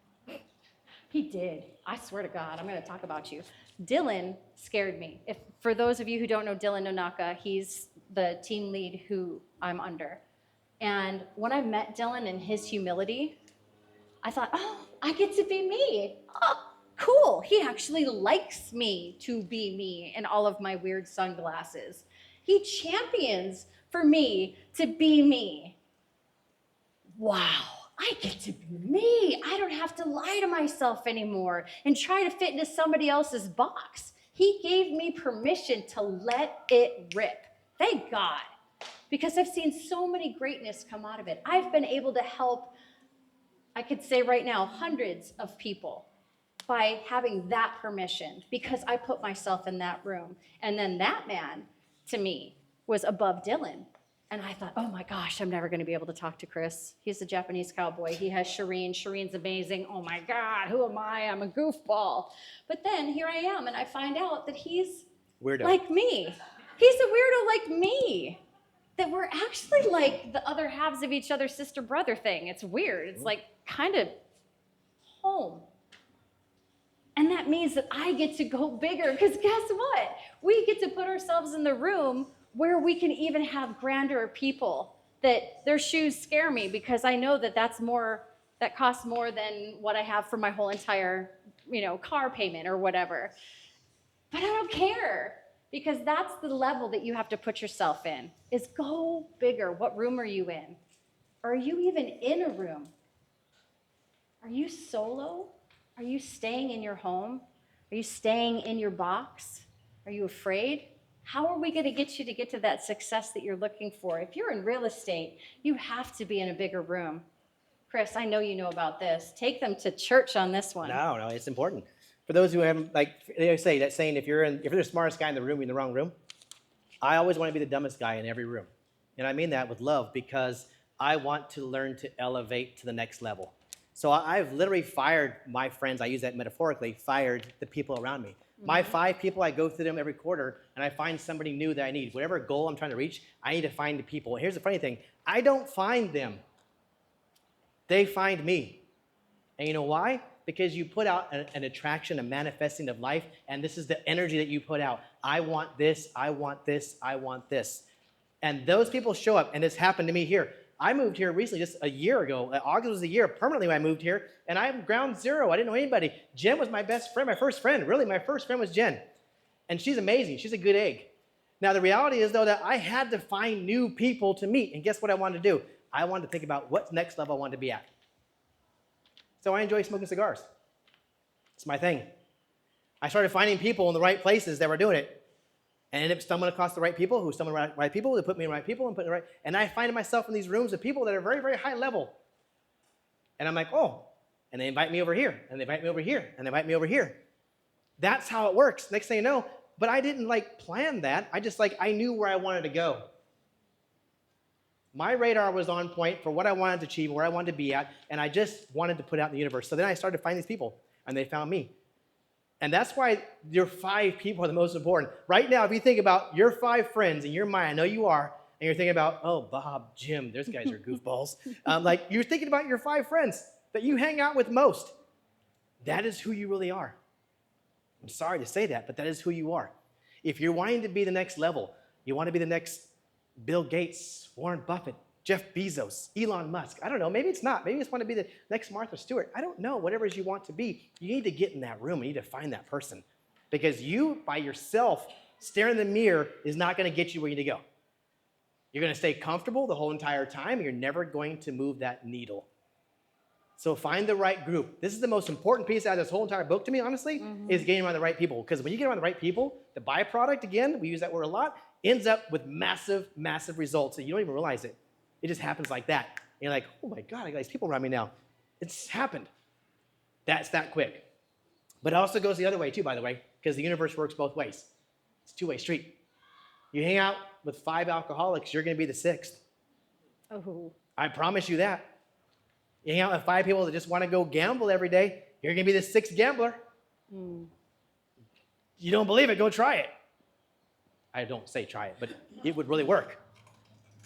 He did. I swear to God, I'm going to talk about you. Dylan scared me. If for those of you who don't know Dylan Nonaka, he's the team lead who I'm under. And when I met Dylan in his humility, I thought, oh, I get to be me. Oh, cool. He actually likes me to be me in all of my weird sunglasses. He champions for me to be me. Wow. I get to be me. I don't have to lie to myself anymore and try to fit into somebody else's box. He gave me permission to let it rip. Thank God. Because I've seen so many greatness come out of it. I've been able to help, I could say right now, hundreds of people by having that permission because I put myself in that room. And then that man, to me, was above Dylan. And I thought, oh my gosh, I'm never going to be able to talk to Chris. He's a Japanese cowboy. He has Shireen. Shireen's amazing. Oh my God, who am I? I'm a goofball. But then here I am, and I find out that he's Weirdo. like me. He's a weirdo like me. That we're actually like the other halves of each other's sister-brother thing. It's weird. It's like kind of home. And that means that I get to go bigger, because guess what? We get to put ourselves in the room where we can even have grander people that their shoes scare me because I know that that costs more than what I have for my whole entire, car payment or whatever. But I don't care, because that's the level that you have to put yourself in, is go bigger. What room are you in? Are you even in a room? Are you solo? Are you staying in your home? Are you staying in your box? Are you afraid? How are we going to get to that success that you're looking for? If you're in real estate, you have to be in a bigger room. Chris, I know you know about this. Take them to church on this one. No, it's important. For those who haven't, they say that saying, if you're the smartest guy in the room, you're in the wrong room. I always want to be the dumbest guy in every room. And I mean that with love, because I want to learn to elevate to the next level. So I've literally fired my friends, I use that metaphorically, fired the people around me. Mm-hmm. My 5 people, I go through them every quarter, and I find somebody new that I need. Whatever goal I'm trying to reach, I need to find the people. Here's the funny thing. I don't find them. They find me. And you know why? Because you put out an attraction, a manifesting of life, and this is the energy that you put out. I want this, I want this, I want this. And those people show up, and it's happened to me here. I moved here recently, just a year ago. August was a year permanently when I moved here, and I'm ground zero. I didn't know anybody. Jen was my best friend, my first friend. Really, my first friend was Jen. And she's amazing. She's a good egg. Now, the reality is, though, that I had to find new people to meet. And guess what I wanted to do? I wanted to think about what next level I wanted to be at. So I enjoy smoking cigars. It's my thing. I started finding people in the right places that were doing it. And ended up stumbling across the right people who stumbled the right people, who put me in the right people, and put me in the right. And I find myself in these rooms of people that are very, very high level. And I'm like, oh. And they invite me over here, and they invite me over here, and they invite me over here. That's how it works. Next thing you know, but I didn't plan that. I just I knew where I wanted to go. My radar was on point for what I wanted to achieve, where I wanted to be at, and I just wanted to put out in the universe. So then I started to find these people, and they found me. And that's why your 5 people are the most important. Right now, if you think about your 5 friends in your mind, I know you are, and you're thinking about, oh, Bob, Jim, those guys are goofballs. Like, you're thinking about your 5 friends that you hang out with most. That is who you really are. I'm sorry to say that, but that is who you are. If you're wanting to be the next level, you want to be the next Bill Gates, Warren Buffett, Jeff Bezos, Elon Musk. I don't know. Maybe it's not. Maybe you just want to be the next Martha Stewart. I don't know. Whatever it is you want to be, you need to get in that room. You need to find that person. Because you, by yourself, staring in the mirror is not going to get you where you need to go. You're going to stay comfortable the whole entire time, and you're never going to move that needle. So find the right group. This is the most important piece out of this whole entire book to me, honestly, is getting around the right people. Because when you get around the right people, the byproduct, again, we use that word a lot, ends up with massive, massive results, and you don't even realize it. It just happens like that. And you're like, oh my God, I got these people around me now. It's happened. That's that quick. But it also goes the other way too, by the way, because the universe works both ways. It's a two-way street. You hang out with 5 alcoholics, you're going to be the 6th. Oh. I promise you that. You hang out with 5 people that just want to go gamble every day, you're going to be the 6th gambler. You don't believe it, go try it. I don't say try it, but it would really work.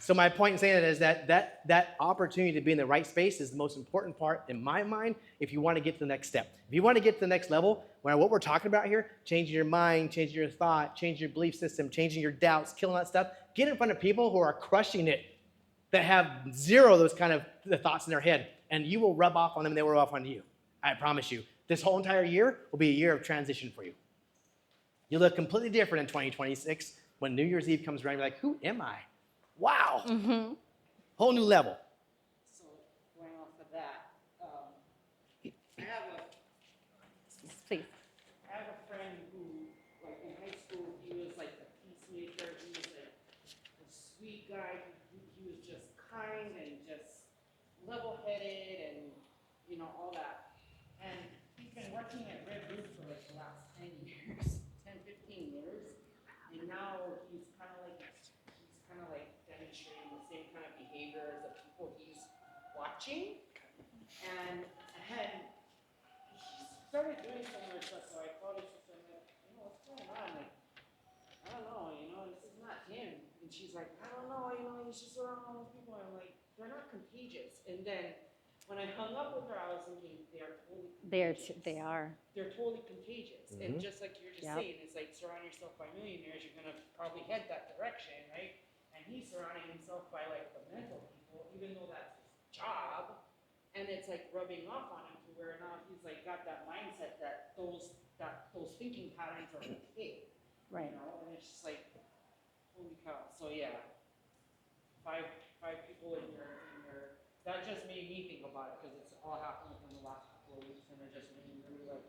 So my point in saying it is that opportunity to be in the right space is the most important part in my mind if you want to get to the next step. If you want to get to the next level, what we're talking about here, changing your mind, changing your thought, changing your belief system, changing your doubts, killing that stuff, get in front of people who are crushing it, that have zero of those kind of the thoughts in their head, and you will rub off on them and they will rub off on you. I promise you. This whole entire year will be a year of transition for you. You'll look completely different in 2026 when New Year's Eve comes around. You're like, who am I? Wow. Whole new level. So going off of that, Please. I have a friend who, like in high school, he was like the peacemaker. He was like a sweet guy. He was just kind and just level-headed and, you know, all that. And he's been working at Red Roof for like the last 10 years, 10, 15 years. And now he's kind of like demonstrating the same kind of behavior as the people he's watching. And he started doing some weird stuff, so I called his sister and I'm like, you know, what's going on? Like, I don't know, you know, this is not him. And she's like, I don't know, you know, he's just around all those people. And I'm like, they're not contagious. And then when I hung up with her, I was thinking, they are totally contagious. They are. They're totally contagious. And just like you're just saying, it's like surround yourself by millionaires, you're gonna probably head that direction, right? And he's surrounding himself by like the mental people, even though that's his job. And it's like rubbing off on him to where now he's like got that mindset that those thinking patterns are okay. Right. You know, and it's just like, holy cow. So yeah, five people in your that just made me think about it because it's all happened within the last couple of weeks, and it just made me really like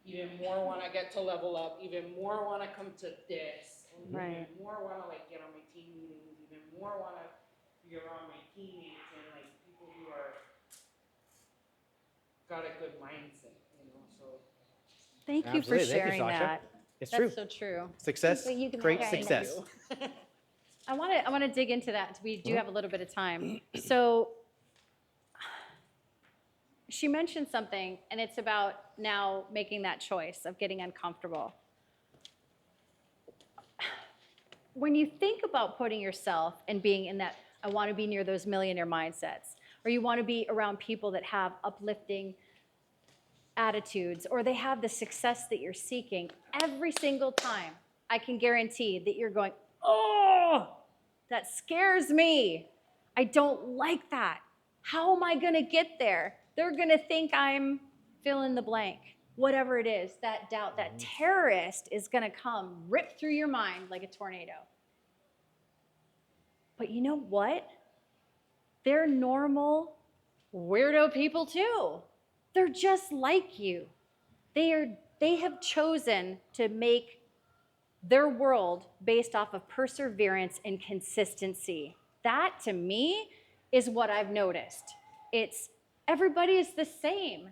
even more want to get to level up, even more want to come to this, Right. even more want to like get on my team meetings, even more want to be around my teammates and like people who are got a good mindset, you know. So Thank you for Absolutely. Thank you, sharing Sasha. that. It's That's true. so true. Success, So you can- great okay, success. I want to dig into that. We do have a little bit of time. So she mentioned something, and it's about now making that choice of getting uncomfortable. When you think about putting yourself and being in that, I want to be near those millionaire mindsets, or you want to be around people that have uplifting attitudes, or they have the success that you're seeking, every single time, I can guarantee that you're going, oh, that scares me. I don't like that. How am I going to get there? They're going to think I'm fill in the blank, whatever it is, that doubt, that terrorist is going to come, rip through your mind like a tornado. But you know what? They're normal, weirdo people too. They're just like you. They have chosen to make their world based off of perseverance and consistency. That, to me, is what I've noticed. It's everybody is the same.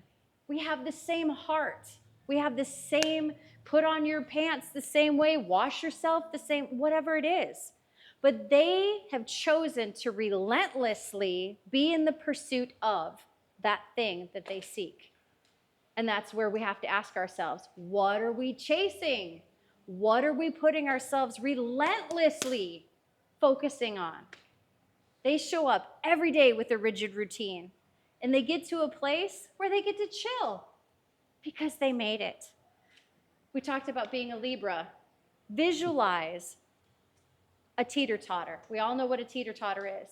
We have the same heart. We have the same put on your pants the same way, wash yourself the same, whatever it is. but they have chosen to relentlessly be in the pursuit of that thing that they seek. And that's where we have to ask ourselves, what are we chasing? What are we putting ourselves relentlessly focusing on? They show up every day with a rigid routine, and they get to a place where they get to chill because they made it. We talked about being a Libra. Visualize a teeter-totter. We all know what a teeter-totter is.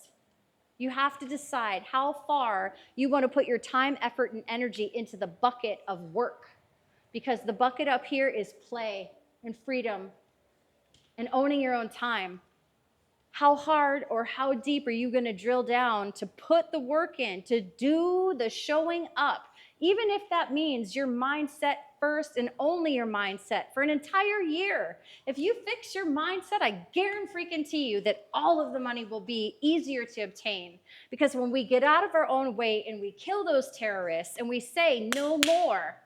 You have to decide how far you want to put your time, effort, and energy into the bucket of work, because the bucket up here is play and freedom and owning your own time. How hard or how deep are you going to drill down to put the work in, to do the showing up, even if that means your mindset first and only your mindset for an entire year? If you fix your mindset, I guarantee you that all of the money will be easier to obtain. Because when we get out of our own way and we kill those terrorists and we say no more,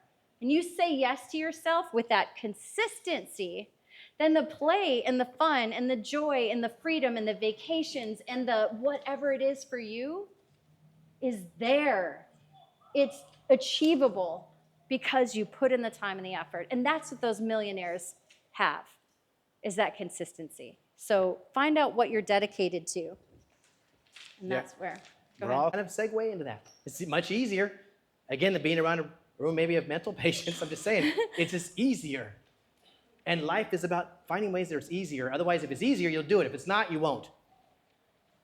and you say yes to yourself with that consistency, then the play and the fun and the joy and the freedom and the vacations and the whatever it is for you is there. It's achievable because you put in the time and the effort. And that's what those millionaires have, is that consistency. So find out what you're dedicated to. And that's where. We're all kind of segue into that. It's much easier. Again, than being around a room maybe of mental patients. I'm just saying, it's just easier. And life is about finding ways that it's easier. Otherwise, if it's easier, you'll do it. If it's not, you won't.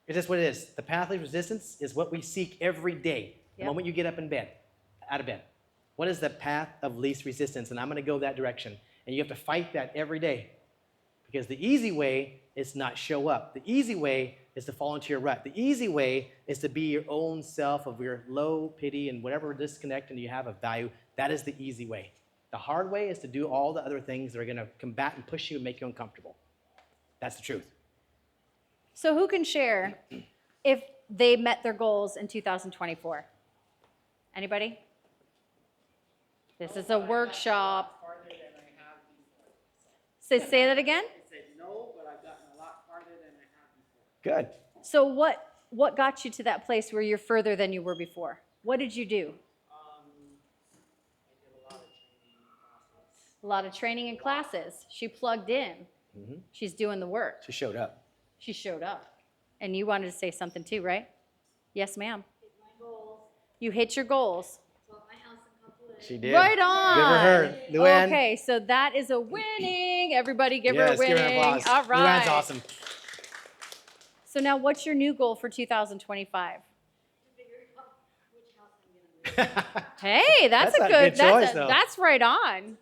It's just what it is. The path of resistance is what we seek every day. The moment you get up in bed, out of bed. What is the path of least resistance? And I'm going to go that direction. And you have to fight that every day. Because the easy way is to not show up. The easy way is to fall into your rut. The easy way is to be your own self of your low pity and whatever disconnect and you have of value. That is the easy way. The hard way is to do all the other things that are going to combat and push you and make you uncomfortable. That's the truth. So who can share if they met their goals in 2024? Anybody? This is a workshop. Farther than I have before. Say that again? I said no, but I've gotten a lot farther than I have before. Good. So what got you to that place where you're further than you were before? What did you do? I did a lot of training classes. A lot of training and classes. She plugged in. Mm-hmm. She's doing the work. She showed up. She showed up. And you wanted to say something too, right? Yes, ma'am. Hit my goals. You hit your goals. Bought my house in Couplet. She did. Right on. Good for her. Luann. Okay, so that is a winning. Everybody give her a Yes, winning. give her an applause. All right. Luann's awesome. So now what's your new goal for 2025? To figure out which house I'm gonna live in. Hey, that's a a good, good choice, though. that's right on.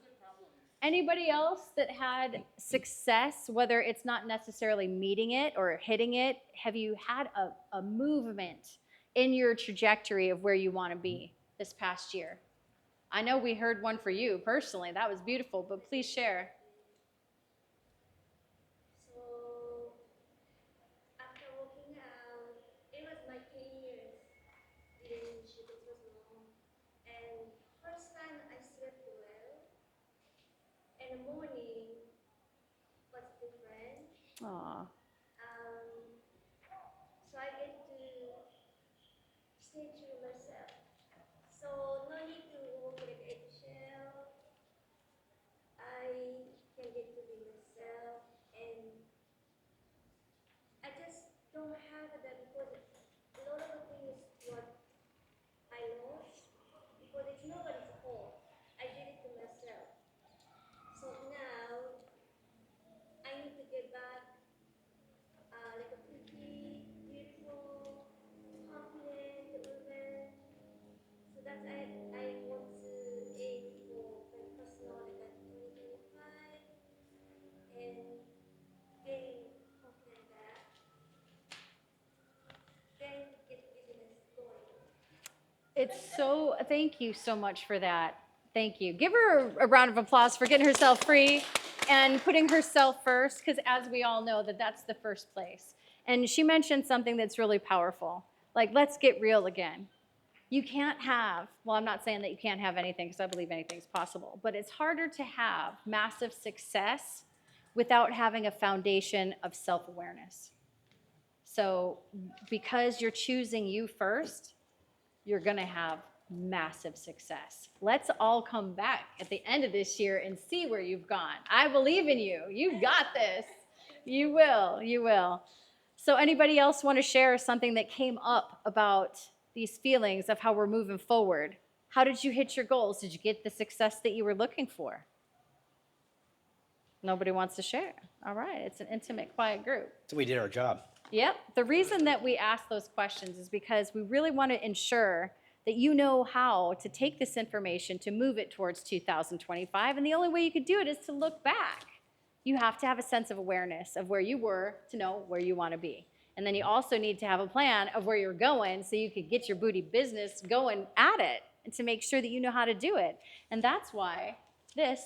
Anybody else that had success, whether it's not necessarily meeting it or hitting it? Have you had a movement in your trajectory of where you want to be this past year? I know we heard one for you personally. That was beautiful, but please share. So after working out, it was my 10 years in Chicago's long. And first time I slept well, and the morning was different. Aw. So I get to stay true myself. So no need to work like eggshell. I can get to be myself, and I just don't have that because a lot of the things what I lost because it's nobody's fault. I did it to myself. So now I need to get back like a pretty, beautiful, confident woman. So that's I want to aim for my personal like at 2025 and gain confidence back. Then get business going. It's so, thank you so much for that. Thank you. Give her a round of applause for getting herself free and putting herself first, because as we all know, that's the first place. And she mentioned something that's really powerful. Like, let's get real again. You can't have, well, I'm not saying that you can't have anything, because I believe anything's possible, but it's harder to have massive success without having a foundation of self-awareness. So because you're choosing you first, you're going to have massive success. Let's all come back at the end of this year and see where you've gone. I believe in you. You got this. You will. You will. So anybody else want to share something that came up about these feelings of how we're moving forward? How did you hit your goals? Did you get the success that you were looking for? Nobody wants to share. All right. It's an intimate, quiet group. So we did our job. Yep. The reason that we ask those questions is because we really want to ensure that you know how to take this information to move it towards 2025. And the only way you could do it is to look back. You have to have a sense of awareness of where you were to know where you want to be. And then you also need to have a plan of where you're going so you could get your booty business going at it and to make sure that you know how to do it. And that's why this,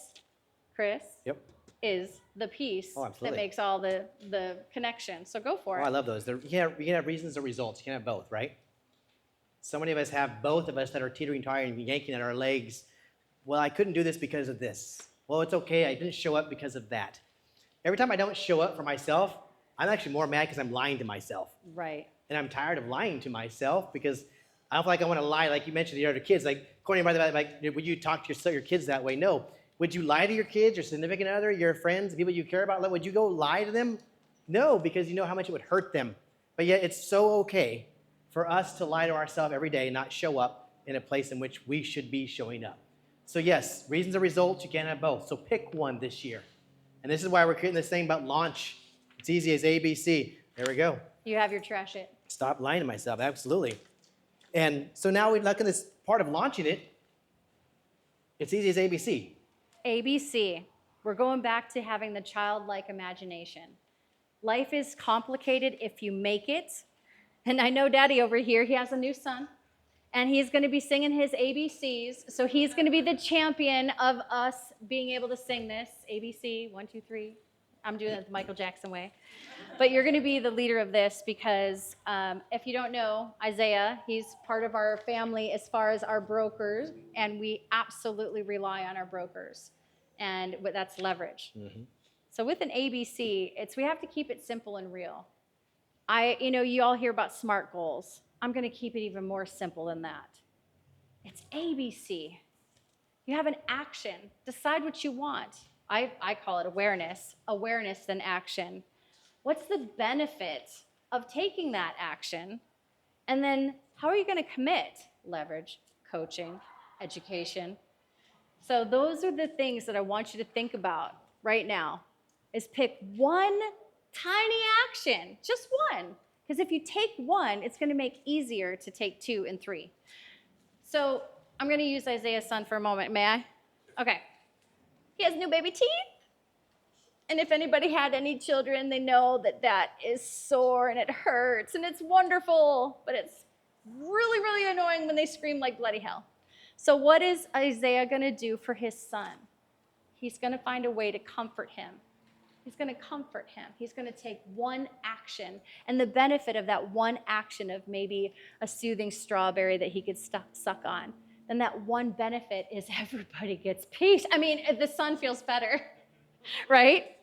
Chris, Yep. is the piece Oh, that absolutely. makes all the connection. So go for Oh, it. I love those. You can have reasons or results. You can have both, right? So many of us have both of us that are teetering, tired, and yanking at our legs. Well, I couldn't do this because of this. Well, it's okay. I didn't show up because of that. Every time I don't show up for myself, I'm actually more mad because I'm lying to myself. Right. And I'm tired of lying to myself because I don't feel like I want to lie, like you mentioned to your other kids. Like, Courtney, by the way, like, would you talk to your kids that way? No. Would you lie to your kids, your significant other, your friends, the people you care about? Would you go lie to them? No, because you know how much it would hurt them. But yet it's so okay for us to lie to ourselves every day and not show up in a place in which we should be showing up. So yes, reasons or results, you can't have both. So pick one this year. And this is why we're creating this thing about launch. It's easy as ABC. There we go. You have your trash it. Stop lying to myself, absolutely. And so now we look at this part of launching it. It's easy as ABC. ABC. We're going back to having the childlike imagination. Life is complicated if you make it. And I know Daddy over here, he has a new son. And he's going to be singing his ABCs. So he's going to be the champion of us being able to sing this. ABC, 1, 2, 3. I'm doing it the Michael Jackson way. But you're going to be the leader of this because if you don't know, Isaiah, he's part of our family as far as our brokers. And we absolutely rely on our brokers. And that's leverage. Mm-hmm. So with an ABC, we have to keep it simple and real. You all hear about SMART goals. I'm going to keep it even more simple than that. It's ABC. You have an action. Decide what you want. I call it awareness. Awareness then action. What's the benefit of taking that action? And then how are you going to commit? Leverage, coaching, education. So those are the things that I want you to think about right now, is pick one tiny action, just one. Because if you take one, it's going to make easier to take 2 and 3. So I'm going to use Isaiah's son for a moment. May I? Okay. He has new baby teeth. And if anybody had any children, they know that that is sore and it hurts and it's wonderful, but it's really, really annoying when they scream like bloody hell. So what is Isaiah going to do for his son? He's going to find a way to comfort him. He's going to comfort him. He's going to take one action. And the benefit of that one action of maybe a soothing strawberry that he could suck on, then that one benefit is everybody gets peace. I mean, the son feels better, right?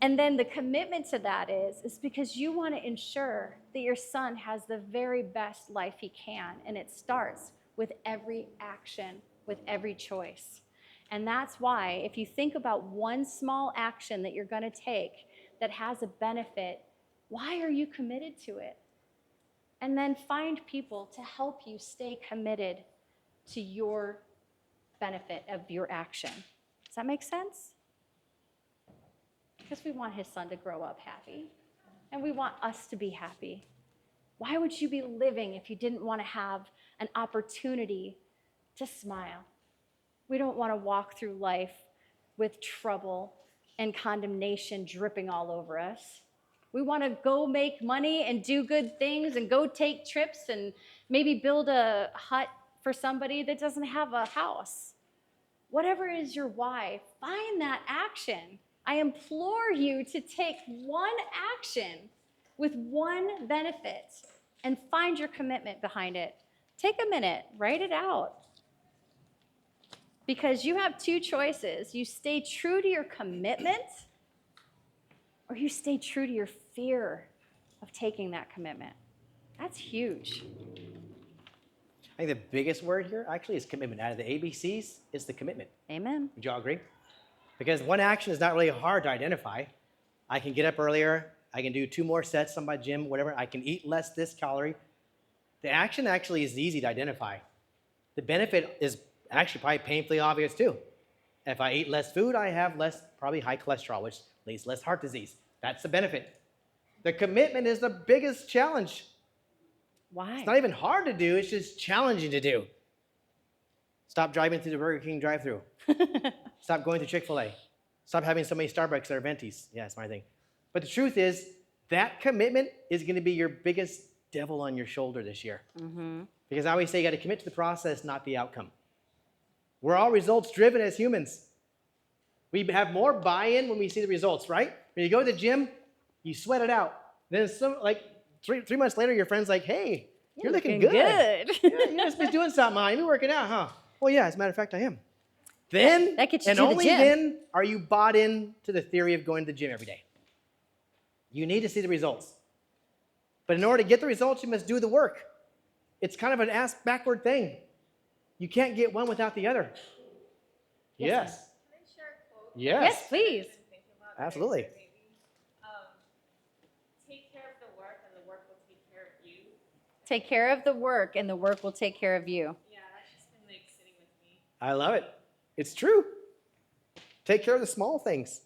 And then the commitment to that is because you want to ensure that your son has the very best life he can. And it starts with every action, with every choice. And that's why if you think about one small action that you're going to take that has a benefit, why are you committed to it? And then find people to help you stay committed to your benefit of your action. Does that make sense? Because we want his son to grow up happy, and we want us to be happy. Why would you be living if you didn't want to have an opportunity to smile? We don't want to walk through life with trouble and condemnation dripping all over us. We want to go make money and do good things and go take trips and maybe build a hut for somebody that doesn't have a house. Whatever is your why, find that action. I implore you to take one action with one benefit and find your commitment behind it. Take a minute, write it out. Because you have 2 choices. You stay true to your commitment, or you stay true to your fear of taking that commitment. That's huge. I think the biggest word here actually is commitment. Out of the ABCs, it's the commitment. Amen. Would you all agree? Because one action is not really hard to identify. I can get up earlier. I can do 2 more sets on my gym, whatever. I can eat less this calorie. The action actually is easy to identify. The benefit is actually probably painfully obvious too. If I eat less food, I have less probably high cholesterol, which leads to less heart disease. That's the benefit. The commitment is the biggest challenge. Why? It's not even hard to do, it's just challenging to do. Stop driving through the Burger King drive-thru. Stop going to Chick-fil-A. Stop having so many Starbucks that are ventis. Yeah, it's my thing. But the truth is, that commitment is going to be your biggest devil on your shoulder this year. Mm-hmm. Because I always say you got to commit to the process, not the outcome. We're all results driven as humans. We have more buy-in when we see the results, right? When you go to the gym, you sweat it out. Then three months later, your friend's like, hey, you're looking good. Yeah, you must be doing something, huh? You're working out, huh? Well, yeah, as a matter of fact, I am. Then, that gets you and to the only gym. then, are you bought in to the theory of going to the gym every day. You need to see the results. But in order to get the results, you must do the work. It's kind of an ass-backward thing. You can't get one without the other. Yes. Can I share a quote? Yes, please. I've been thinking about very Absolutely. lately? Take care of the work and the work will take care of you. Take care of the work, and the work will take care of you. Yeah, that's just been like sitting with me. I love it. It's true. Take care of the small things,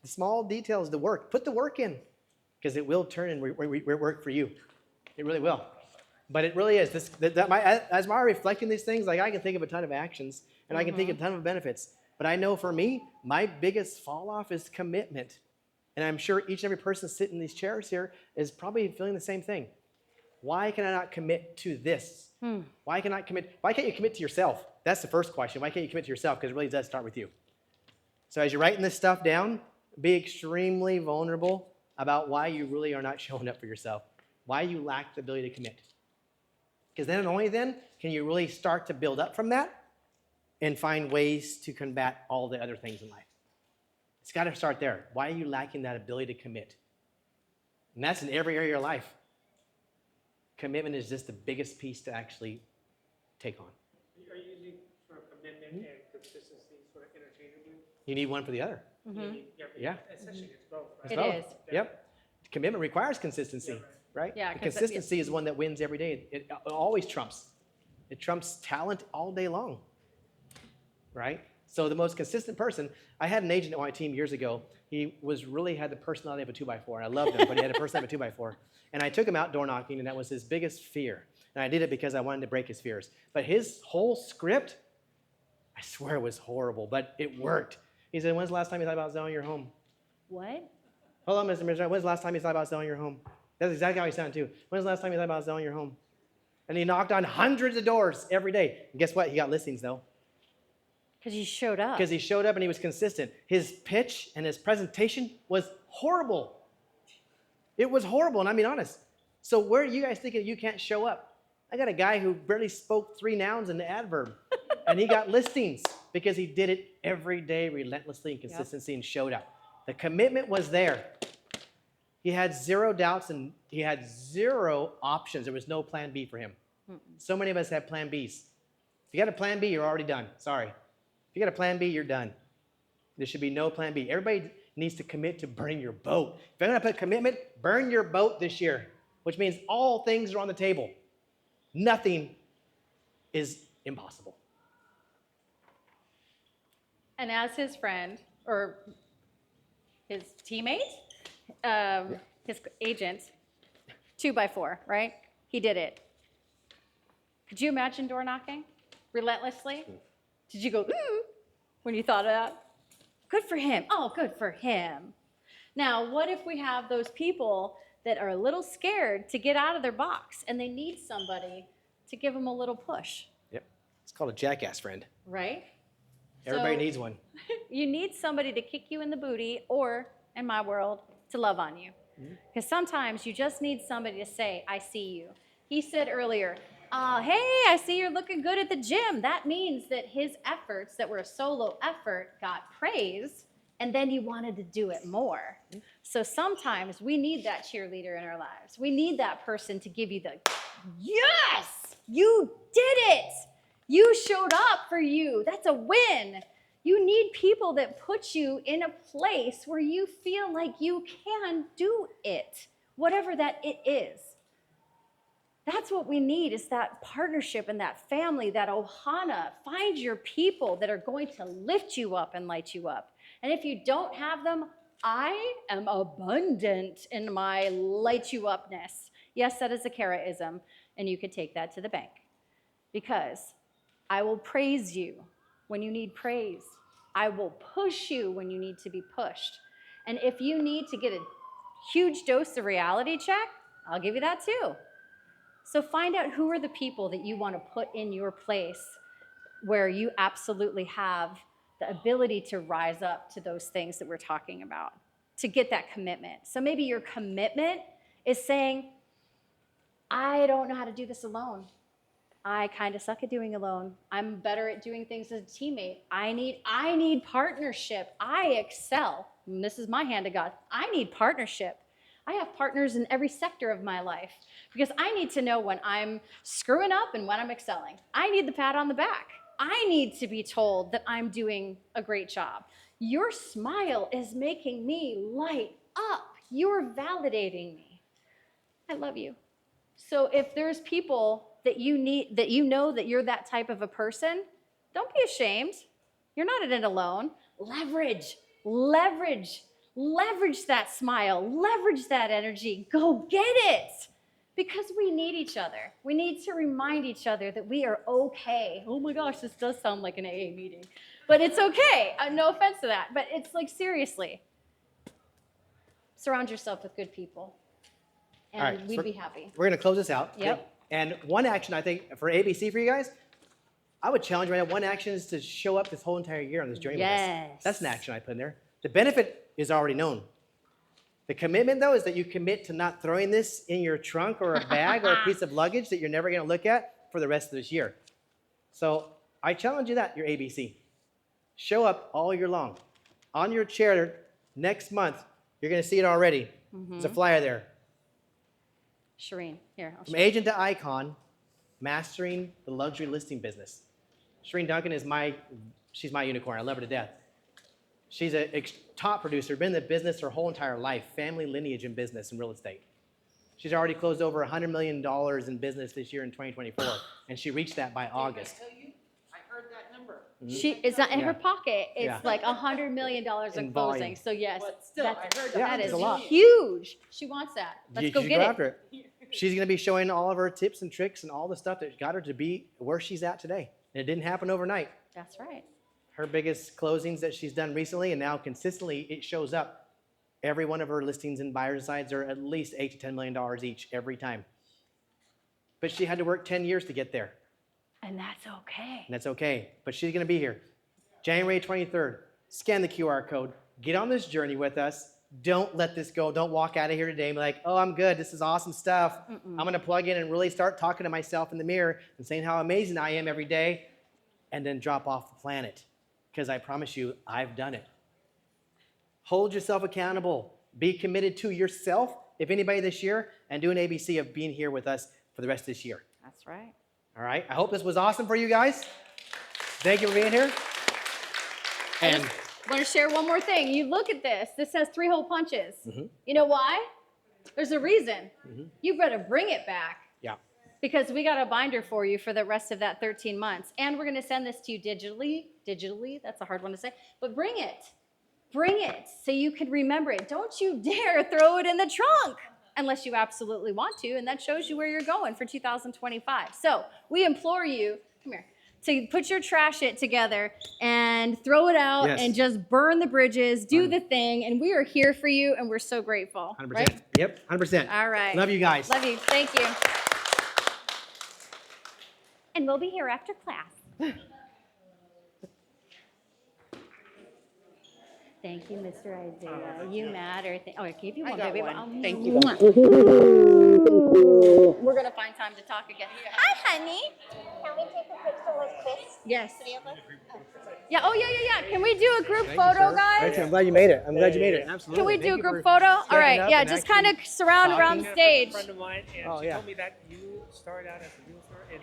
the small details, the work. Put the work in, because it will turn and work for you. It really will. But it really is. As I'm reflecting these things, like I can think of a ton of actions, and I can think of a ton of benefits. But I know for me, my biggest fall off is commitment. And I'm sure each and every person sitting in these chairs here is probably feeling the same thing. Why can I not commit to this? Why can't you commit to yourself? That's the first question. Why can't you commit to yourself? Because it really does start with you. So as you're writing this stuff down, be extremely vulnerable about why you really are not showing up for yourself, why you lack the ability to commit. Because then and only then can you really start to build up from that and find ways to combat all the other things in life. It's got to start there. Why are you lacking that ability to commit? And that's in every area of your life. Commitment is just the biggest piece to actually take on. Are you using sort of commitment and consistency sort of interchangeably? You need one for the other. Yeah. Essentially, it's both, right? It both. is. Yep. Commitment requires consistency, Yeah, right? Yeah, The 'cause consistency is one that wins every day. It always trumps. It trumps talent all day long, right? So the most consistent person, I had an agent on my team years ago. He had the personality of a 2x4, and I loved him, but he had a personality of a 2x4. And I took him out door knocking, and that was his biggest fear. And I did it because I wanted to break his fears. But his whole script, I swear it was horrible, but it worked. He said, when's the last time you thought about selling your home? What? Hold on, Mr. Minister. When's the last time you thought about selling your home? That's exactly how he sounded, too. When's the last time you thought about selling your home? And he knocked on hundreds of doors every day. And guess what? He got listings, though. Because you showed up. Because he showed up and he was consistent. His pitch and his presentation was horrible. It was horrible, and I mean honest. So where are you guys thinking you can't show up? I got a guy who barely spoke 3 nouns in the adverb, and he got listings because he did it every day relentlessly and consistency and showed up. The commitment was there. He had 0 doubts and he had 0 options. There was no plan B for him. So many of us have plan Bs. If you got a plan B, you're already done. Sorry. If you got a plan B, you're done. There should be no plan B. Everybody needs to commit to burning your boat. If you're going to put commitment, burn your boat this year, which means all things are on the table. Nothing is impossible. And as his friend, or his teammate, his agent, 2x4, right? He did it. Could you imagine door knocking relentlessly? Did you go, when you thought of that? Good for him. Oh, good for him. Now, what if we have those people that are a little scared to get out of their box and they need somebody to give them a little push, Yep. It's called a jackass friend. right? Everybody So- needs one. You need somebody to kick you in the booty, or, in my world, to love on you. Because sometimes you just need somebody to say, I see you. He said earlier, hey, I see you're looking good at the gym. That means that his efforts that were a solo effort got praise And then you wanted to do it more. So sometimes we need that cheerleader in our lives. We need that person to give you the, yes, you did it. You showed up for you. That's a win. You need people that put you in a place where you feel like you can do it, whatever that it is. That's what we need, is that partnership and that family, that ohana. Find your people that are going to lift you up and light you up. And if you don't have them, I am abundant in my light you upness. Yes, that is a Karaism, and you could take that to the bank. Because I will praise you when you need praise. I will push you when you need to be pushed. And if you need to get a huge dose of reality check, I'll give you that too. So find out who are the people that you want to put in your place where you absolutely have the ability to rise up to those things that we're talking about, to get that commitment. So maybe your commitment is saying, I don't know how to do this alone. I kind of suck at doing alone. I'm better at doing things as a teammate. I need partnership. I excel. And this is my hand to God. I need partnership. I have partners in every sector of my life because I need to know when I'm screwing up and when I'm excelling. I need the pat on the back. I need to be told that I'm doing a great job. Your smile is making me light up. You're validating me. I love you. So if there's people that you need, that you know that you're that type of a person, don't be ashamed. You're not in it alone. Leverage that smile, leverage that energy. Go get it. Because we need each other. We need to remind each other that we are okay. Oh my gosh, this does sound like an AA meeting. But it's okay. No offense to that. But it's like, seriously. Surround yourself with good people. And All right, we'd so be happy. We're going to close this out. Yep. Okay? And one action, I think, for ABC for you guys, I would challenge right now, one action is to show up this whole entire year on this journey with us. That's an action I put in there. The benefit is already known. The commitment, though, is that you commit to not throwing this in your trunk or a bag or a piece of luggage that you're never going to look at for the rest of this year. So I challenge you that, your ABC. Show up all year long. On your chair next month, you're going to see it already. There's a flyer there. Shireen, here. I'll From agent to icon, mastering the luxury listing business. Shireen Duncan is she's my unicorn. I love her to death. She's a top producer, been in the business her whole entire life, family lineage in business and real estate. She's already closed over $100 million in business this year in 2024, and she reached that by August. I tell you, I heard that number. It's not in her Yeah. pocket. It's Yeah. like $100 million of In closing. volume. So yes, But still, I heard Yeah, that it's is a lot. huge. She wants that. Let's You go should get it. after it. She's going to be showing all of her tips and tricks and all the stuff that got her to be where she's at today. And it didn't happen overnight. That's right. Her biggest closings that she's done recently, and now consistently, it shows up. Every one of her listings and buyer's sides are at least $8 to $10 million each every time. But she had to work 10 years to get there. And that's okay. And that's okay. But she's going to be here. January 23rd. Scan the QR code. Get on this journey with us. Don't let this go. Don't walk out of here today and be like, oh, I'm good. This is awesome stuff. I'm going to plug in and really start talking to myself in the mirror and saying how amazing I am every day, and then drop off the planet. Because I promise you, I've done it. Hold yourself accountable. Be committed to yourself, if anybody this year, and do an ABC of being here with us for the rest of this year. That's right. All right? I hope this was awesome for you guys. Thank you for being here. And I want to share one more thing. You look at this. This has 3 hole punches. You know why? There's a reason. You better bring it back. yeah. Because we got a binder for you for the rest of that 13 months. And we're going to send this to you digitally. Digitally, that's a hard one to say. But bring it. Bring it so you can remember it. Don't you dare throw it in the trunk unless you absolutely want to. And that shows you where you're going for 2025. So we implore you, come here, to put your trash it together and throw it out and just burn the bridges, do the thing. And we are here for you and we're so grateful. 100%. Right? Yep, 100%. All right. Love you guys. Love you. Thank you. And we'll be here after class. Thank you, Mr. Isaiah. You matter. Oh, I gave you one, got baby. one. Thank you. We're going to find time to talk again. Hi, honey. How we take a picture like this? Yes. Three of us? Yeah. Oh, yeah. Can we do a group photo, guys? Thank you. I'm glad you made it. I'm glad you made it. Absolutely. Can we Thank do a you group for photo? All stepping right. up Yeah, and just kind of actually surround around the talking. stage. A friend of mine, and Oh, she yeah. told me that you started out as a realtor in,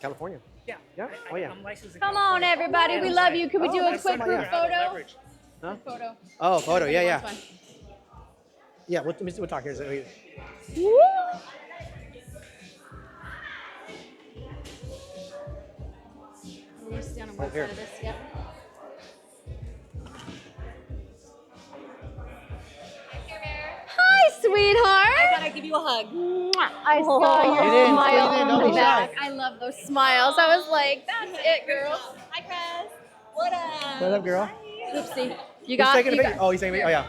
California. yeah. Yeah? Oh, yeah. I'm licensed in Come on, California. everybody. We And love I- you. Can we do Oh, a that's quick so group much. how to photo? leverage. Huh? Photo. Oh, photo. Yeah, yeah. Wants one. Yeah, we'll talk here. Woo! We'll stand on one here. side of this. Yep. Hi, sweetheart. I gotta give you a hug. I saw your Get in, smile get in, don't on be the back. shy. I love those smiles. I was like, that's it, girl. Hi, Chris. What up? What up, girl? Oopsie. You Who's got taking a you picture? got- Oh, he's taking a picture.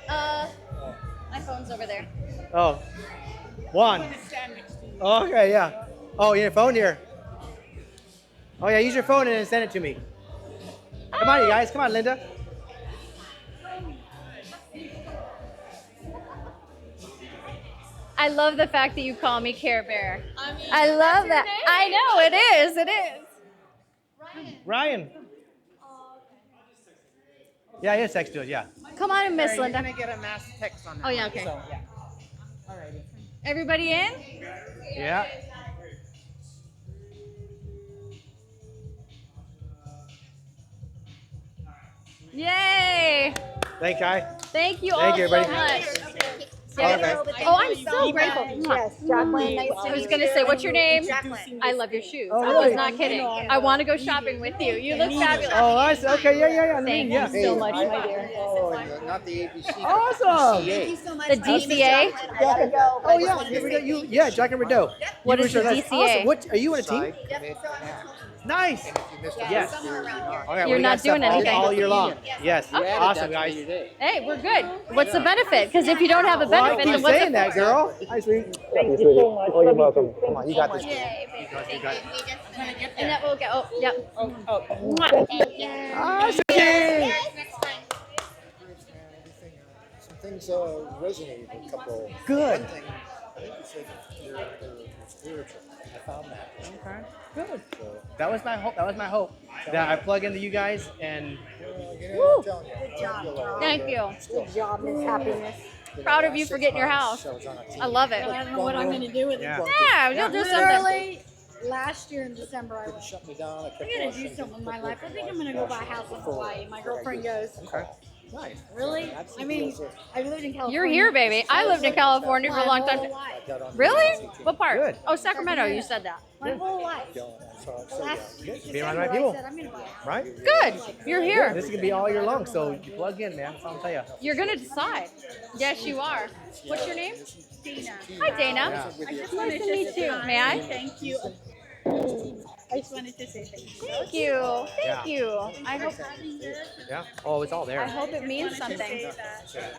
Oh, yeah. my phone's over there. Oh. One. Okay, yeah. Oh, you have a phone here. Oh, yeah, use your phone and then send it to me. Come on, you guys. Come on, Linda. I love the fact that you call me Care Bear. I mean, I love that. I know it is. It is. Ryan. Yeah, he is text to it, yeah. Come on, Miss You're Linda. gonna get a mass text on that. Oh, yeah, one, okay. So, yeah. Alrighty. Everybody in? Yeah. Yay! Thanks, Kai. Thank you Thank all you, so everybody. much. Okay. Oh, I'm so grateful. Yes, Jacqueline. Nice I was gonna say, what's your name? I love your shoes. Oh, I was really? not kidding. I want to go shopping with you. You look fabulous. Oh, nice. Okay, yeah. Thank yeah. you so much, my dear. Not the ABC. Awesome. The DCA? Oh, yeah. Yeah, Jack and Rideau. What is the That's DCA? Awesome. What, are you on a team? Side, commit, and act. Nice. If you missed a Yes. week, you're not. All right, You're we not got stuff doing anything. all year long. Yes. You added Awesome, that to guys. your day. Hey, we're good. What's the benefit? Because if you don't have a Well, I benefit, keep then what's saying it that, for? girl. Hi, sweetie. Thank you so much. Oh, you're welcome. Come on, you got this. Yay, baby. You got it. And that will go. Oh, yep. Awesome. Some things resonated with a couple. Good. One thing, I think you said they're spiritual. I found that. Okay. Good. So, That was my hope. That I plug into you guys and I'm telling you. Good job. Thank you. Good job, Miss Happiness. Proud of you for getting your house. I love it. I don't know what I'm gonna do with it. yeah. Yeah, you'll do something. Literally, last year in December, I Couldn't went, shut me down. I kept I'm gonna do rushing. something with my life. I think I'm gonna go buy a house in Hawaii. My girlfriend goes, Okay. Nice. really? I mean, I lived in California. You're here, baby. I lived in California for a long time. My whole life. Really? What part? Good. Oh, Sacramento. You said that. My whole life. So, Last Be around the right December, people. I said, I'm gonna buy a house. Right? Good. You're here. This is gonna be all year long, so you plug in, man. That's all I'm telling you. You're gonna decide. Yes, you are. What's your name? Dana. Hi, Dana. Yeah. I just Nice wanted to meet you. say May I? Thank you. I just wanted to say thank you. Thank you. Thank Yeah. you. I hope. Yeah. Oh, it's all there. I hope it means something. Say that